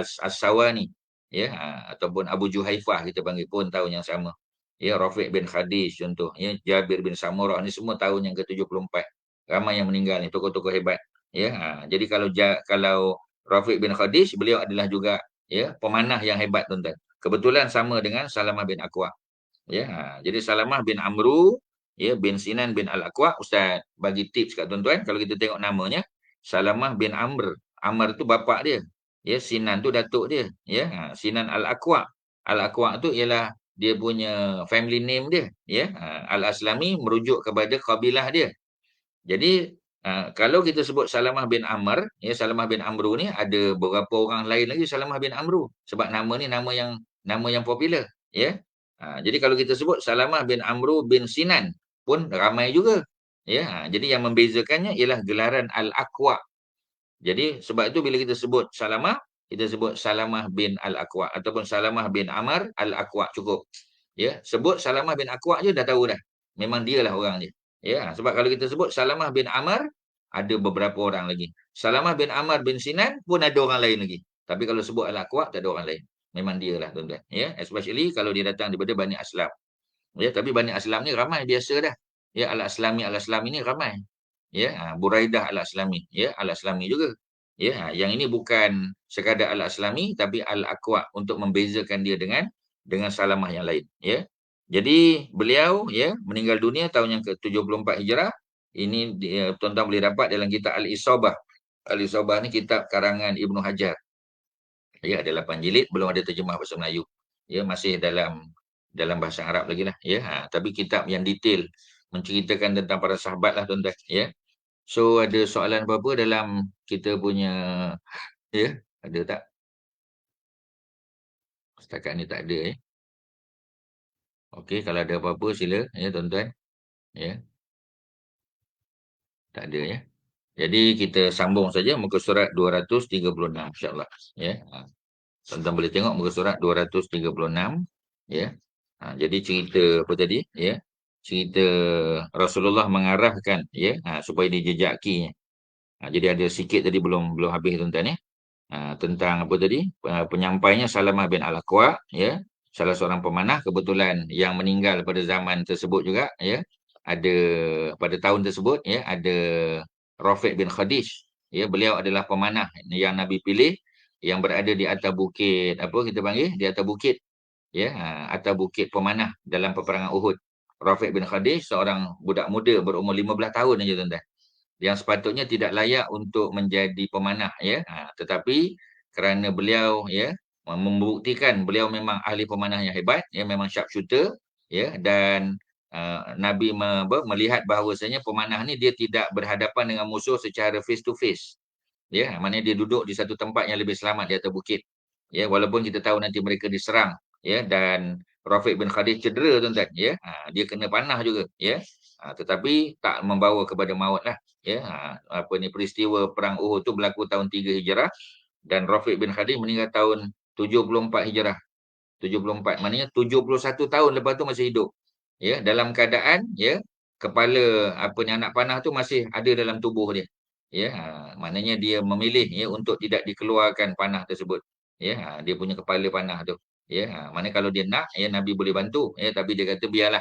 As-Sawani, ya, ataupun Abu Juhaifah kita panggil, pun tahun yang sama. Ya, Rafiq bin Khadij contoh, ya, Jabir bin Samurah, ni semua tahun yang ke-74. Ramai yang meninggal ni, tokoh-tokoh hebat. Ya, jadi kalau Rafiq bin Khadij, beliau adalah juga, ya, pemanah yang hebat, tuan-tuan. Kebetulan sama dengan Salamah bin Aqwa. Ya, jadi Salamah bin Amru, ya, bin Sinan bin Al-Aqwa, Ustaz bagi tips kat tuan-tuan, kalau kita tengok namanya, Salamah bin Amr. Amr tu bapak dia. Ya, Sinan tu datuk dia. Ya, Sinan Al-Aqwa. Al-Aqwa tu ialah dia punya family name dia. Ya, Al-Aslami merujuk kepada kabilah dia. Jadi kalau kita sebut Salamah bin Amr, ya, Salamah bin Amru ni ada beberapa orang lain lagi Salamah bin Amru. Sebab nama ni nama yang popular. Ya, Jadi kalau kita sebut Salamah bin Amru bin Sinan pun ramai juga. Ya, jadi yang membezakannya ialah gelaran Al-Aqwa. Jadi sebab itu bila kita sebut Salamah, kita sebut Salamah bin Al-Aqwa ataupun Salamah bin Amr Al-Aqwa cukup. Ya, sebut Salamah bin Aqwa je dah tahu dah. Memang dialah orang dia. Ya, sebab kalau kita sebut Salamah bin Amr ada beberapa orang lagi. Salamah bin Amr bin Sinan pun ada orang lain lagi. Tapi kalau sebut Al-Aqwa tak ada orang lain. Memang dialah tuan-tuan. Ya, especially kalau dia datang daripada Bani Aslam. Ya, tapi Bani Aslam ni ramai biasa dah. Ya, Al-Aslami ni ramai. Ya, Buraidah Al-Aslami. Ya, Al-Aslami juga. Ya, yang ini bukan sekadar Al-Aslami tapi Al-Aqwa untuk membezakan dia dengan Salamah yang lain. Ya. Jadi beliau ya meninggal dunia tahun yang ke-74 Hijrah. Ini tuan-tuan boleh dapat dalam kitab Al-Isabah. Al-Isabah ni kitab karangan Ibnu Hajar. Ya, ada 8 jilid, belum ada terjemah bahasa Melayu. Ya, masih dalam bahasa Arab lagi lah. Ya, tapi kitab yang detail menceritakan tentang para sahabat lah tuan-tuan. Ya. So ada soalan apa-apa dalam kita punya, ya, ada tak? Setakat ni tak ada ya. Okey, kalau ada apa-apa sila ya tuan-tuan. Ya, tak ada ya. Jadi kita sambung saja muka surat 236 insya-Allah ya. Tuan-tuan boleh tengok muka surat 236 ya. Jadi cerita apa tadi ya? Cerita Rasulullah mengarahkan ya supaya dijejaki. Jadi ada sikit tadi belum belum habis tuan-tuan ya. Tentang apa tadi? Penyampainya Salamah bin Al-Aqwa ya. Salah seorang pemanah kebetulan yang meninggal pada zaman tersebut juga ya. Ada pada tahun tersebut ya ada Rafiq bin Khadij ya, beliau adalah pemanah yang Nabi pilih yang berada di atas bukit apa kita panggil di atas bukit ya, atas bukit pemanah dalam peperangan Uhud. Rafiq bin Khadij seorang budak muda berumur 15 tahun saja tuan-tuan yang sepatutnya tidak layak untuk menjadi pemanah ya, tetapi kerana beliau ya membuktikan beliau memang ahli pemanah yang hebat ya, memang sharpshooter ya, dan Nabi melihat bahawasanya pemanah ni dia tidak berhadapan dengan musuh secara face to face ya, maknanya dia duduk di satu tempat yang lebih selamat di atas bukit ya, walaupun kita tahu nanti mereka diserang ya, dan Rafiq bin Khadij cedera tuan-tuan ya, dia kena panah juga ya, tetapi tak membawa kepada maut lah ya. Apa ni peristiwa perang Uhud tu berlaku tahun 3 Hijrah dan Rafiq bin Khadij meninggal tahun 74 Hijrah. 74 maknanya 71 tahun lepas tu masih hidup ya, dalam keadaan ya kepala apa ni anak panah tu masih ada dalam tubuh dia ya, maknanya dia memilih ya untuk tidak dikeluarkan panah tersebut ya, dia punya kepala panah tu ya, maknanya kalau dia nak ya Nabi boleh bantu ya, tapi dia kata biarlah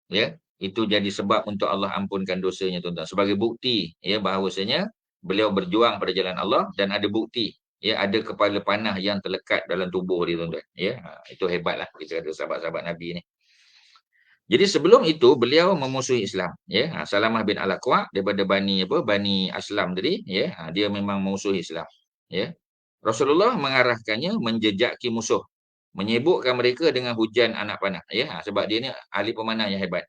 ya, itu jadi sebab untuk Allah ampunkan dosanya tuan-tuan, sebagai bukti ya bahawasanya beliau berjuang pada jalan Allah dan ada bukti ya ada kepala panah yang terlekat dalam tubuh dia tuan-tuan ya. Itu hebatlah kita ada sahabat-sahabat Nabi ni. Jadi sebelum itu beliau memusuhi Islam ya. Salamah bin Al-Aqwa daripada Bani Aslam tadi ya, dia memang memusuhi Islam ya. Rasulullah mengarahkannya menjejaki musuh, menyibukkan mereka dengan hujan anak panah ya, sebab dia ni ahli pemanah yang hebat.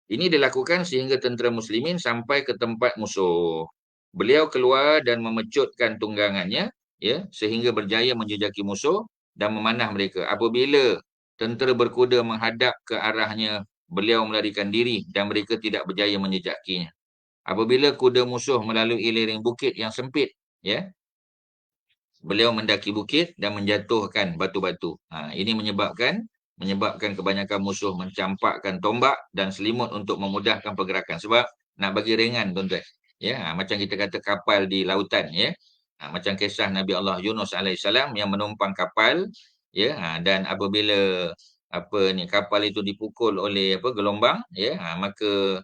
Ini dilakukan sehingga tentera muslimin sampai ke tempat musuh. Beliau keluar dan memecutkan tunggangannya ya, sehingga berjaya menjejaki musuh dan memanah mereka. Apabila tentera berkuda menghadap ke arahnya, beliau melarikan diri dan mereka tidak berjaya menjejakinya. Apabila kuda musuh melalui lereng bukit yang sempit ya, beliau mendaki bukit dan menjatuhkan batu-batu. Ini menyebabkan kebanyakan musuh mencampakkan tombak dan selimut untuk memudahkan pergerakan. Sebab nak bagi ringan tuan-tuan. Ya, macam kita kata kapal di lautan ya. Macam kisah Nabi Allah Yunus alaihissalam yang menumpang kapal ya, dan apabila kapal itu dipukul oleh gelombang ya, maka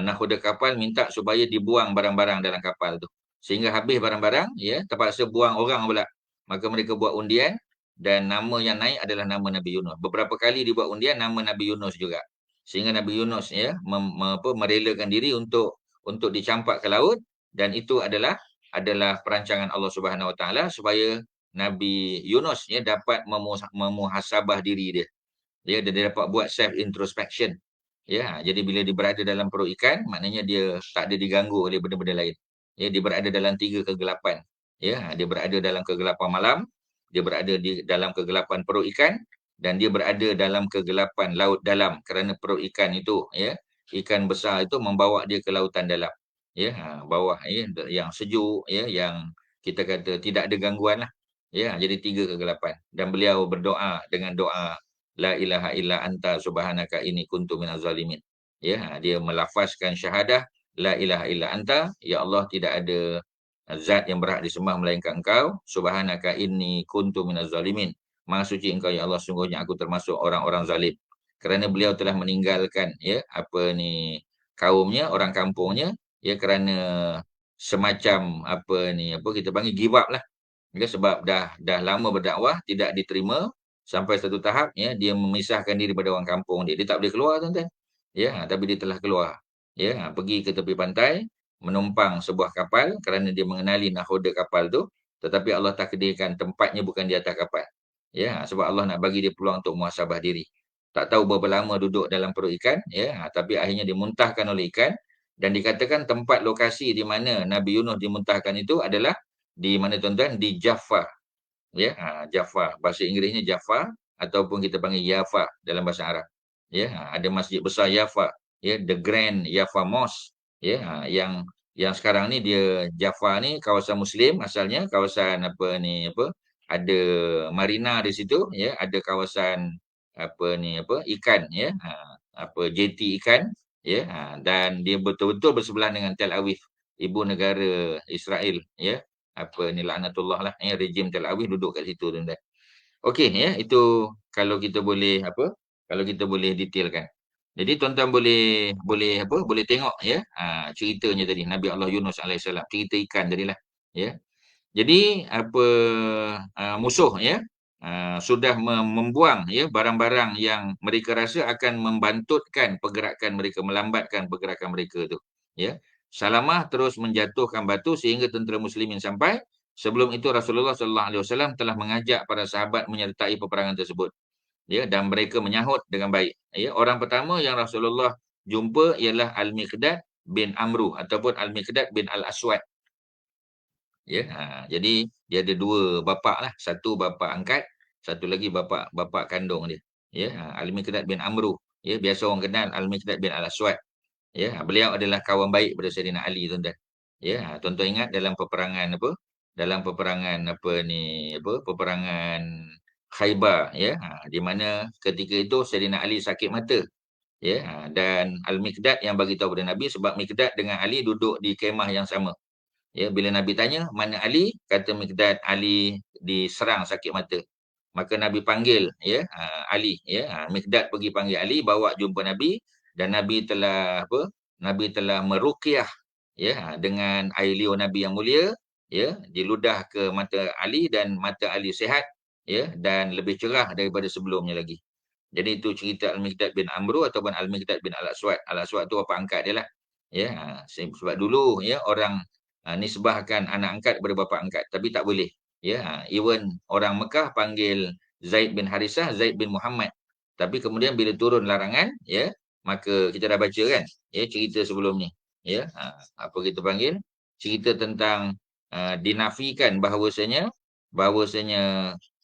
nakhoda kapal minta supaya dibuang barang-barang dalam kapal tu. Sehingga habis barang-barang ya, terpaksa buang orang pula. Maka mereka buat undian dan nama yang naik adalah nama Nabi Yunus. Beberapa kali dibuat undian nama Nabi Yunus juga. Sehingga Nabi Yunus ya merelakan diri untuk dicampak ke laut, dan itu adalah perancangan Allah Subhanahu Wa Taala supaya Nabi Yunus ya dapat memuhasabah diri dia. Dia dapat buat self introspection. Ya, jadi bila dia berada dalam perut ikan, maknanya dia tak ada diganggu oleh benda-benda lain. Ya, dia berada dalam 3 kegelapan. Ya, dia berada dalam kegelapan malam, dia berada di dalam kegelapan perut ikan, dan dia berada dalam kegelapan laut dalam kerana perut ikan itu, ya. Ikan besar itu membawa dia ke lautan dalam. Ya, bawah, ya, yang sejuk, ya, yang kita kata tidak ada gangguan lah. Ya, jadi 3 kegelapan. Dan beliau berdoa dengan doa la ilaha illa anta subhanaka inni kuntu minaz zalimin. Ya, dia melafazkan syahadah la ilaha illa anta, ya Allah, tidak ada zat yang berhak disembah melainkan Engkau, subhanaka inni kuntu minaz zalimin. Maha suci Engkau ya Allah, sungguhnya aku termasuk orang-orang zalim. Kerana beliau telah meninggalkan, ya, apa ni, kaumnya, orang kampungnya, ya, kerana semacam apa ni, apa kita panggil, give up lah. Ya, sebab dah lama berdakwah tidak diterima, sampai satu tahap, ya, dia memisahkan diri daripada orang kampung dia. Dia tak boleh keluar, tuan-tuan. Ya, tapi dia telah keluar. Ya, pergi ke tepi pantai, menumpang sebuah kapal kerana dia mengenali nakhoda kapal tu, tetapi Allah takdirkan tempatnya bukan di atas kapal. Ya, sebab Allah nak bagi dia peluang untuk muhasabah diri. Tak tahu berapa lama duduk dalam perut ikan, ya, tapi akhirnya dimuntahkan oleh ikan, dan dikatakan tempat lokasi di mana Nabi Yunus dimuntahkan itu adalah di mana, tuan-tuan? Di Jaffa. Ya, Jaffa. Bahasa Inggerisnya Jaffa ataupun kita panggil Yafa dalam bahasa Arab. Ya, ada masjid besar Yafa, ya, The Grand Yafa Mosque, ya, yang sekarang ni dia Jaffa ni kawasan Muslim asalnya, kawasan apa ni, apa, ada marina di situ, ya, ada kawasan apa ni, apa, ikan, ya, apa, jeti ikan, ya, dan dia betul-betul bersebelah dengan Tel Aviv, ibu negara Israel, ya, apa ni, laknatullah lah, ya, rejim Tel Aviv duduk kat situ, tuan-tuan. Okey, ya, itu kalau kita boleh apa, kalau kita boleh detailkan. Jadi tuan-tuan boleh apa, boleh tengok, ya, ceritanya tadi Nabi Allah Yunus alaihissalam, cerita ikan tadilah, ya. Jadi apa, musuh, ya, sudah membuang, ya, barang-barang yang mereka rasa akan membantutkan pergerakan mereka, melambatkan pergerakan mereka tu, ya. Salamah terus menjatuhkan batu sehingga tentera muslimin sampai. Sebelum itu Rasulullah sallallahu alaihi wasallam telah mengajak para sahabat menyertai peperangan tersebut, ya, dan mereka menyahut dengan baik. Ya, orang pertama yang Rasulullah jumpa ialah Al-Miqdad bin Amru ataupun Al-Miqdad bin Al-Aswad. Ya, jadi dia ada dua bapa lah, satu bapa angkat, satu lagi bapa bapa kandung dia. Ya, Al-Miqdad bin Amru. Ya, biasa orang kenal Al-Miqdad bin Al-Aswad. Ya, beliau adalah kawan baik pada Saidina Ali, tuan-tuan. Ya, tuan-tuan ingat dalam peperangan apa? Dalam peperangan apa ni, apa? Peperangan Khaybar, ya. Di mana ketika itu Saidina Ali sakit mata. Ya, dan Al-Miqdad yang bagi tahu kepada Nabi, sebab Miqdad dengan Ali duduk di kemah yang sama. Ya, bila Nabi tanya, "Mana Ali?" Kata Miqdad, "Ali diserang sakit mata." Maka Nabi panggil, ya, Ali, ya. Miqdad pergi panggil Ali, bawa jumpa Nabi, dan Nabi telah apa? Nabi telah meruqyah, ya, dengan air liur Nabi yang mulia, ya, diludah ke mata Ali dan mata Ali sihat, ya, dan lebih cerah daripada sebelumnya lagi. Jadi itu cerita Al-Miqdad bin Amru ataupun Al-Miqdad bin Al-Aswad. Al-Aswad tu bapa angkat dia lah. Ya, sebab dulu, ya, orang nisbahkan anak angkat kepada bapa angkat, tapi tak boleh. Ya, even orang Mekah panggil Zaid bin Harisah Zaid bin Muhammad. Tapi kemudian bila turun larangan, ya, maka kita dah baca kan, ya, cerita sebelum ni. Ya, apa kita panggil? Cerita tentang dinafikan bahawasanya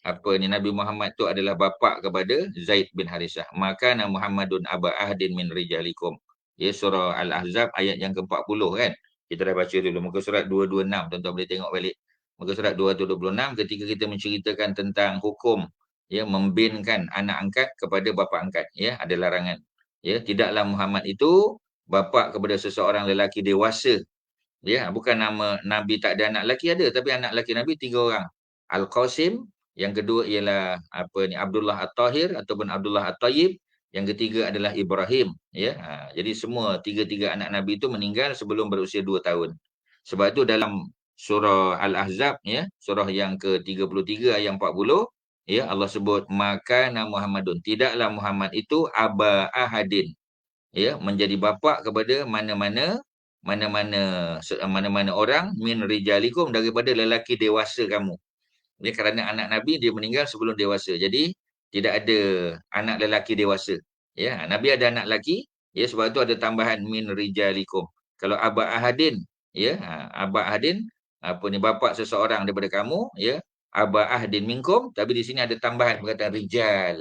apa ni, Nabi Muhammad tu adalah bapa kepada Zaid bin Harisah. Maka Muhammadun aba ahdin min rijalikum. Ya, surah Al-Ahzab ayat yang ke-40 kan. Kita dah baca dulu muka surat 226, tuan-tuan boleh tengok balik. Muka surat 226 ketika kita menceritakan tentang hukum, ya, membinkan anak angkat kepada bapa angkat, ya, ada larangan. Ya, tidaklah Muhammad itu bapa kepada seseorang lelaki dewasa. Ya, bukan nama Nabi tak ada anak lelaki, ada, tapi anak lelaki Nabi 3 orang. Al-Qasim, yang kedua ialah apa ni, Abdullah At-Tahir ataupun Abdullah At-Tayyib, yang ketiga adalah Ibrahim, ya. Jadi semua tiga-tiga anak Nabi itu meninggal sebelum berusia 2 tahun. Sebab itu dalam surah Al-Ahzab, ya, surah yang ke-33 ayat 40, ya, Allah sebut makana Muhammadun, tidaklah Muhammad itu aba ahadin, ya, menjadi bapa kepada mana-mana orang min rijalikum, daripada lelaki dewasa kamu. Ini kerana anak Nabi dia meninggal sebelum dewasa. Jadi tidak ada anak lelaki dewasa. Ya, Nabi ada anak lelaki, ya, sebab itu ada tambahan min rijalikum. Kalau aba ahadin, ya, aba ahadin apa ni, bapa seseorang daripada kamu, ya, aba ahdin minkum, tapi di sini ada tambahan perkataan rijal.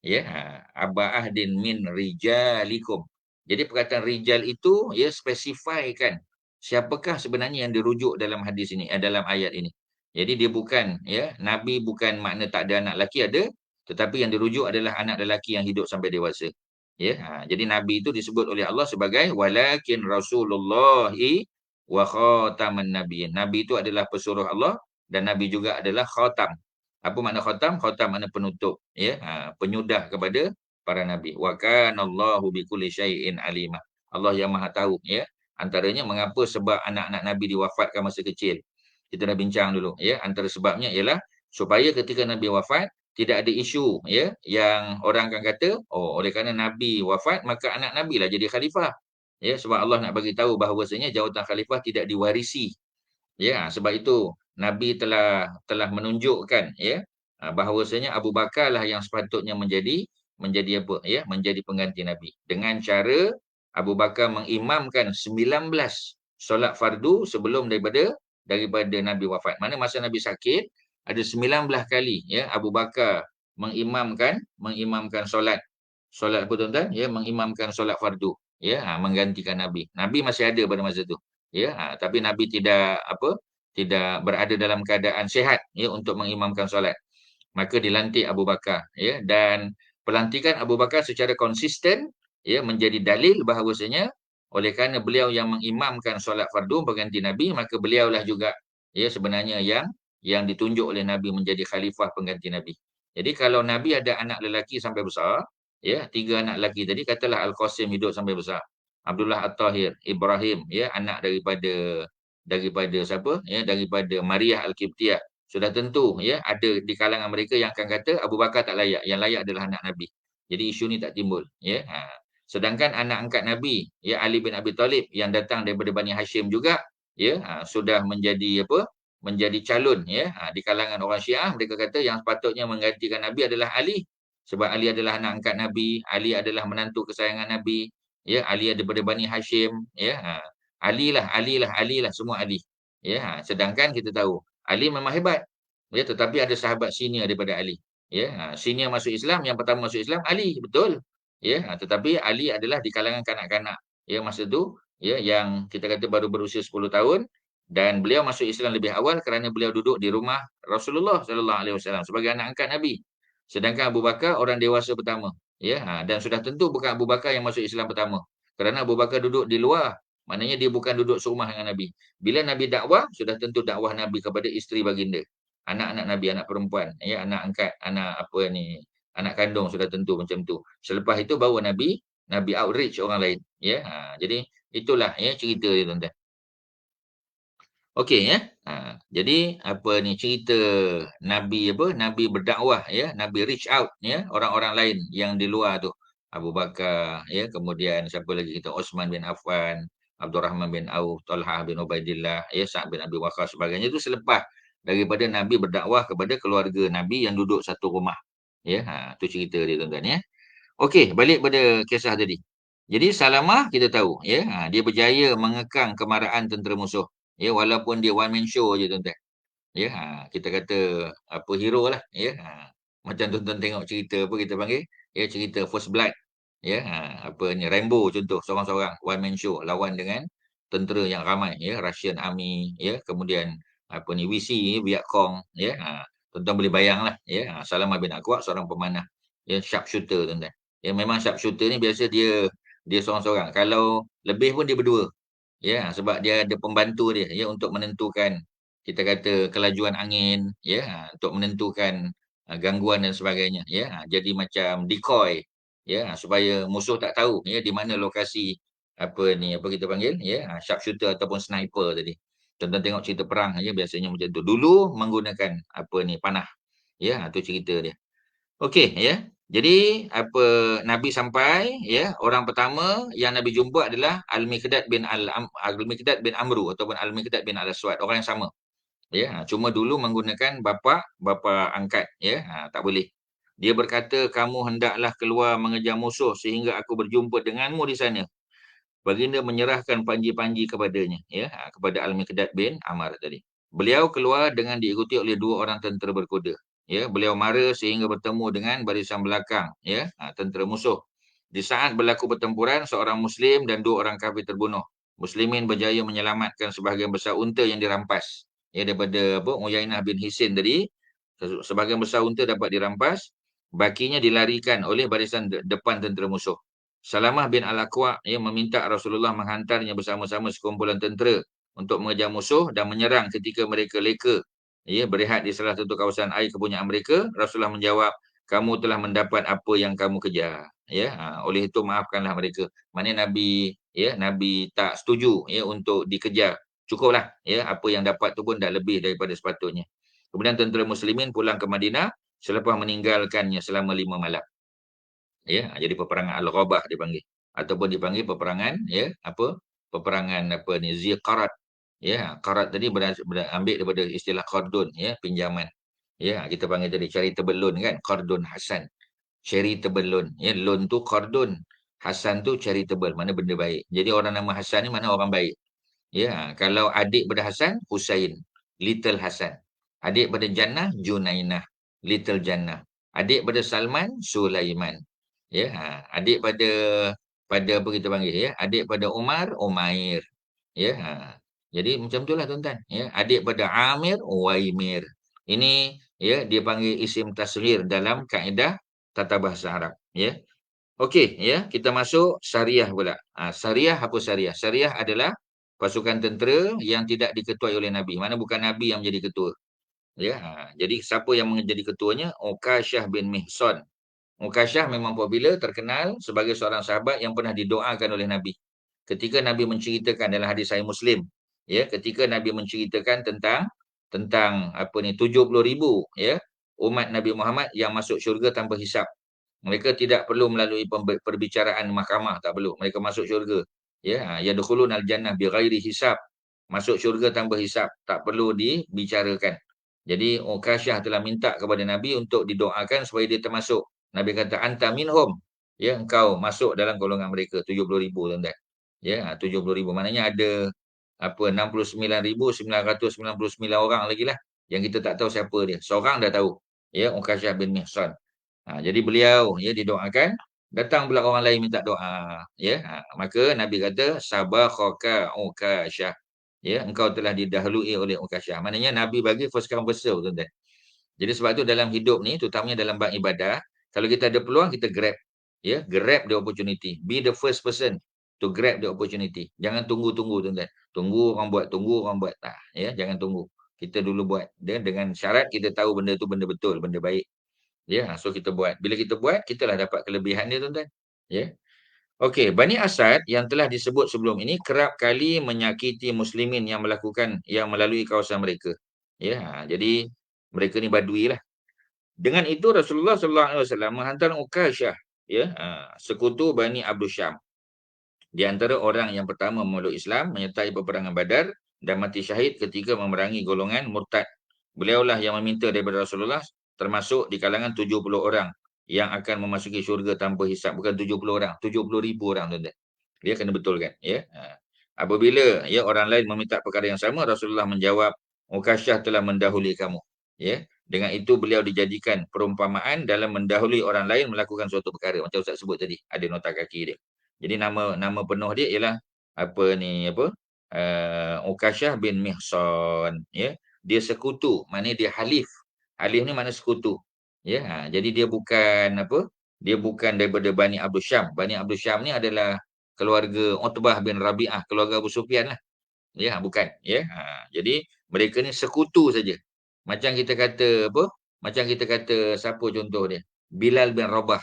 Ya, aba ahdin min rijalikum. Jadi perkataan rijal itu ya spesifikkan siapakah sebenarnya yang dirujuk dalam hadis ini, dalam ayat ini. Jadi dia bukan ya, nabi bukan makna tak ada anak lelaki, ada, tetapi yang dirujuk adalah anak lelaki yang hidup sampai dewasa. Ya, jadi nabi itu disebut oleh Allah sebagai walakin rasulullahi wa khataman nabiyyin. Nabi itu adalah pesuruh Allah dan nabi juga adalah khatam. Apa makna khatam? Khatam makna penutup, ya, penyudah kepada para nabi. Wa kanallahu bikulli syai'in alima. Allah yang Maha tahu, ya. Antaranya mengapa sebab anak-anak nabi diwafatkan masa kecil. Kita dah bincang dulu, ya. Antara sebabnya ialah supaya ketika nabi wafat tidak ada isu, ya, yang orang akan kata, oh, oleh kerana nabi wafat maka anak nabi lah jadi khalifah. Ya, sebab Allah nak bagi tahu bahawasanya jawatan khalifah tidak diwarisi. Ya, sebab itu Nabi telah menunjukkan, ya, bahawasanya Abu Bakar lah yang sepatutnya menjadi apa, ya, menjadi pengganti Nabi. Dengan cara Abu Bakar mengimamkan 19 solat fardu sebelum daripada Nabi wafat. Mana masa Nabi sakit ada 19 kali, ya, Abu Bakar mengimamkan solat apa tuan-tuan, ya, mengimamkan solat fardu, ya, menggantikan Nabi. Nabi masih ada pada masa tu. Ya, tapi Nabi tidak berada dalam keadaan sihat, ya, untuk mengimamkan solat. Maka dilantik Abu Bakar, ya, dan pelantikan Abu Bakar secara konsisten, ya, menjadi dalil bahawasanya oleh kerana beliau yang mengimamkan solat fardu pengganti Nabi, maka beliaulah juga, ya, sebenarnya yang ditunjuk oleh Nabi menjadi khalifah pengganti Nabi. Jadi kalau Nabi ada anak lelaki sampai besar, ya, 3 anak lelaki tadi, katalah Al-Qasim hidup sampai besar, Abdullah At-Tahir, Ibrahim, ya, anak daripada siapa, ya, daripada Maria Al-Qibtiyah. Sudah tentu, ya, ada di kalangan mereka yang akan kata Abu Bakar tak layak, yang layak adalah anak Nabi. Jadi isu ni tak timbul, ya. Sedangkan anak angkat Nabi, ya, Ali bin Abi Talib yang datang daripada Bani Hashim juga, ya, sudah menjadi apa? Menjadi calon, ya. Di kalangan orang Syiah mereka kata yang sepatutnya menggantikan Nabi adalah Ali. Sebab Ali adalah anak angkat Nabi, Ali adalah menantu kesayangan Nabi, ya, Ali daripada Bani Hashim, ya. Ali lah, semua Ali. Ya, sedangkan kita tahu Ali memang hebat. Ya, tetapi ada sahabat senior daripada Ali. Ya, senior masuk Islam, yang pertama masuk Islam Ali, betul. Ya, tetapi Ali adalah di kalangan kanak-kanak. Ya, masa tu, ya, yang kita kata baru berusia 10 tahun dan beliau masuk Islam lebih awal kerana beliau duduk di rumah Rasulullah sallallahu alaihi wasallam sebagai anak angkat Nabi. Sedangkan Abu Bakar orang dewasa pertama. Ya, dan sudah tentu bukan Abu Bakar yang masuk Islam pertama. Kerana Abu Bakar duduk di luar, maknanya dia bukan duduk serumah dengan Nabi. Bila Nabi dakwah, sudah tentu dakwah Nabi kepada isteri baginda. Anak-anak Nabi, anak perempuan, ya, anak angkat, anak apa ni, anak kandung sudah tentu macam tu. Selepas itu baru Nabi outreach orang lain, ya. Jadi itulah, ya, cerita dia, tuan-tuan. Okey, ya. Jadi apa ni cerita Nabi berdakwah, ya, Nabi reach out, ya, orang-orang lain yang di luar tu. Abu Bakar, ya, kemudian siapa lagi kita, Osman bin Affan, Abdurrahman bin Auf, Talhah bin Ubaidillah, ya, Sa'ad bin Abi Waqqas sebagainya itu selepas daripada Nabi berdakwah kepada keluarga Nabi yang duduk satu rumah. Ya, tu cerita dia, tuan-tuan, ya. Okey, balik pada kisah tadi. Jadi Salamah kita tahu, ya, dia berjaya mengekang kemarahan tentera musuh. Ya, walaupun dia one man show je, tuan-tuan. Ya, kita kata apa, hero lah, ya. Macam tuan-tuan tengok cerita apa kita panggil, ya, cerita First Blood. Ya, apa ni, Rambo contoh, seorang-seorang one man show lawan dengan tentera yang ramai, ya, Russian Army, ya, kemudian apa ni, WC, Viet Cong, ya. Tuan-tuan boleh bayanglah, ya, Salamah bin Aqwa seorang pemanah, ya, sharpshooter, tuan-tuan. Ya, memang sharpshooter ni biasa dia seorang-seorang. Kalau lebih pun dia berdua. Ya, sebab dia ada pembantu dia, ya, untuk menentukan kita kata kelajuan angin, ya, untuk menentukan gangguan dan sebagainya, ya. Jadi macam decoy, ya, supaya musuh tak tahu, ya, di mana lokasi apa ni, apa kita panggil, ya, sharpshooter ataupun sniper tadi. Tonton tengok cerita perang, ya, biasanya macam tu. Dulu menggunakan apa ni, panah. Ya, tu cerita dia. Okey, ya. Jadi apa, Nabi sampai, ya, orang pertama yang Nabi jumpa adalah Al-Miqdad bin Amru ataupun Al-Miqdad bin Al-Aswad, orang yang sama. Ya, cuma dulu menggunakan bapa angkat, ya. Tak boleh. Dia berkata, "Kamu hendaklah keluar mengejar musuh sehingga aku berjumpa denganmu di sana." Baginda menyerahkan panji-panji kepadanya, ya, kepada Al-Miqdad bin Amr tadi. Beliau keluar dengan diikuti oleh 2 orang tentera berkuda. ya, beliau mara sehingga bertemu dengan barisan belakang, ya, tentera musuh. Di saat berlaku pertempuran, seorang Muslim dan 2 orang kafir terbunuh. Muslimin berjaya menyelamatkan sebahagian besar unta yang dirampas, ya, daripada Uyainah bin Hisin tadi. Sebahagian besar unta dapat dirampas, bakinya dilarikan oleh barisan depan tentera musuh. Salamah bin Al-Aqwa, ya, meminta Rasulullah menghantarnya bersama-sama sekumpulan tentera untuk mengejar musuh dan menyerang ketika mereka leka, ya, berehat di salah satu kawasan air kepunyaan mereka. Rasulullah menjawab, kamu telah mendapat apa yang kamu kejar, ya. Oleh itu maafkanlah mereka. Maknanya Nabi, ya, Nabi tak setuju, ya, untuk dikejar. Cukuplah, ya, apa yang dapat tu pun dah lebih daripada sepatutnya. Kemudian tentera muslimin pulang ke Madinah selepas meninggalkannya selama 5 malam. Ya, jadi peperangan Al-Ghabah dipanggil, ataupun dipanggil peperangan, ya, apa? Peperangan apa ni, Ziqarat. Ya, qarat tadi ambil daripada istilah qardun, ya, pinjaman. Ya, kita panggil tadi charitable loan kan, qardun hasan. Charitable loan. Ya, loan tu qardun, hasan tu charitable, mana benda baik. Jadi orang nama Hasan ni mana orang baik. Ya, kalau adik pada Hasan, Husain, Little Hasan. Adik pada Jannah, Junainah, Little Jannah. Adik pada Salman, Sulaiman. Ya, adik pada apa kita panggil, ya, adik pada Umar, Umair. Ya, jadi macam itulah tuan-tuan, ya. Adik pada Amir, Waimir. Ini, ya, dia panggil isim tasghir dalam kaedah tata bahasa Arab, ya. Okey, ya, kita masuk syariah pula. Syariah apa syariah? Syariah adalah pasukan tentera yang tidak diketuai oleh Nabi. Mana bukan Nabi yang menjadi ketua. Ya, jadi siapa yang menjadi ketuanya? Uqasyah bin Mihsan. Uqasyah memang popular, terkenal sebagai seorang sahabat yang pernah didoakan oleh Nabi. Ketika Nabi menceritakan dalam hadis Sahih Muslim, ya, ketika Nabi menceritakan tentang apa ni, 70,000, ya, umat Nabi Muhammad yang masuk syurga tanpa hisap. Mereka tidak perlu melalui perbicaraan mahkamah, tak perlu. Mereka masuk syurga. Ya, yadkhulunal jannah bighairi hisab. Masuk syurga tanpa hisab, tak perlu dibicarakan. Jadi Uqasyah telah minta kepada Nabi untuk didoakan supaya dia termasuk. Nabi kata anta minhum. Ya, engkau masuk dalam golongan mereka 70,000 tuan-tuan. Ya, 70,000 maknanya ada apa 69,999 orang lagi lah yang kita tak tahu siapa dia. Seorang dah tahu. Ya, Uqasyah bin Mihsan. Jadi beliau, ya, didoakan, datang pula orang lain minta doa, ya. Maka Nabi kata sabakhaka Uqasyah. Ya, engkau telah didahului oleh Uqasyah. Maknanya Nabi bagi first come first serve, tuan-tuan. Jadi sebab tu dalam hidup ni, terutamanya dalam bab ibadah, kalau kita ada peluang kita grab. Ya, grab the opportunity. Be the first person to grab the opportunity. Jangan tunggu-tunggu, tuan-tuan. Tunggu orang buat tak, ya, jangan tunggu. Kita dulu buat. Dan dengan syarat kita tahu benda tu benda betul, benda baik. Ya, so kita buat. Bila kita buat, kitalah dapat kelebihan dia, tuan-tuan. Ya. Okey, Bani Asad yang telah disebut sebelum ini kerap kali menyakiti muslimin yang melalui kawasan mereka. Ya, jadi mereka ni badui lah. Dengan itu Rasulullah SAW menghantar Uqasyah, ya, sekutu Bani Abdul Syam. Di antara orang yang pertama memeluk Islam, menyertai peperangan Badar dan mati syahid ketika memerangi golongan murtad. Beliaulah yang meminta daripada Rasulullah termasuk di kalangan 70 orang yang akan memasuki syurga tanpa hisap. Bukan 70 orang, 70,000 orang, tuan-tuan. Dia kena betulkan, ya. Apabila, ya, orang lain meminta perkara yang sama, Rasulullah menjawab, Uqasyah telah mendahului kamu. Ya. Dengan itu beliau dijadikan perumpamaan dalam mendahului orang lain melakukan suatu perkara. Macam Ustaz sebut tadi, ada nota kaki dia. Jadi nama penuh dia ialah Uqasyah bin Mihsan, ya. Dia sekutu, maknanya dia halif. Halif ni makna sekutu. Ya, jadi dia bukan daripada Bani Abdul Syam. Bani Abdul Syam ni adalah keluarga Utbah bin Rabi'ah, keluarga Abu Sufyan lah. Ya, bukan, ya. Jadi mereka ni sekutu saja. Macam kita kata Macam kita kata siapa contoh dia? Bilal bin Rabah.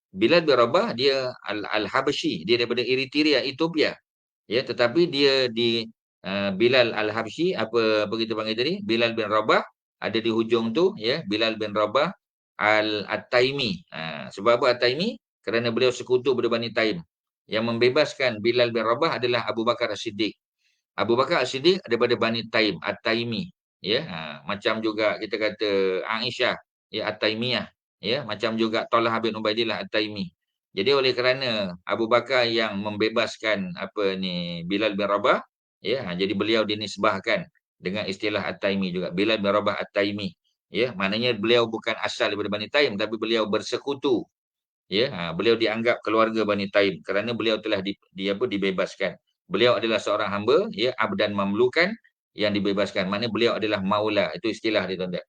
Bilal bin Rabah dia Al-Habsyi, dia daripada Eritrea, Ethiopia. Ya, tetapi dia Bilal Al-Habsyi, apa kita panggil tadi? Bilal bin Rabah ada di hujung tu, ya, Bilal bin Rabah At-Taimi. Sebab apa At-Taimi? Kerana beliau sekutu pada Bani Taim. Yang membebaskan Bilal bin Rabah adalah Abu Bakar As-Siddiq. Abu Bakar As-Siddiq daripada Bani Taim, At-Taimi. Ya, macam juga kita kata Aisyah, ya, At-Taimiyah. Ya, macam juga Talha bin Ubaidillah At-Taimi. Jadi oleh kerana Abu Bakar yang membebaskan Bilal bin Rabah, ya, jadi beliau dinisbahkan dengan istilah At-Taimi juga, Bilal bin Rabah At-Taimi. Ya, maknanya beliau bukan asal daripada Bani Taim, tapi beliau bersekutu. Ya, beliau dianggap keluarga Bani Taim kerana beliau telah dibebaskan. Beliau adalah seorang hamba, ya, abdan mamlukan yang dibebaskan. Maknanya beliau adalah maula. Itu istilah dia, tuan-tuan.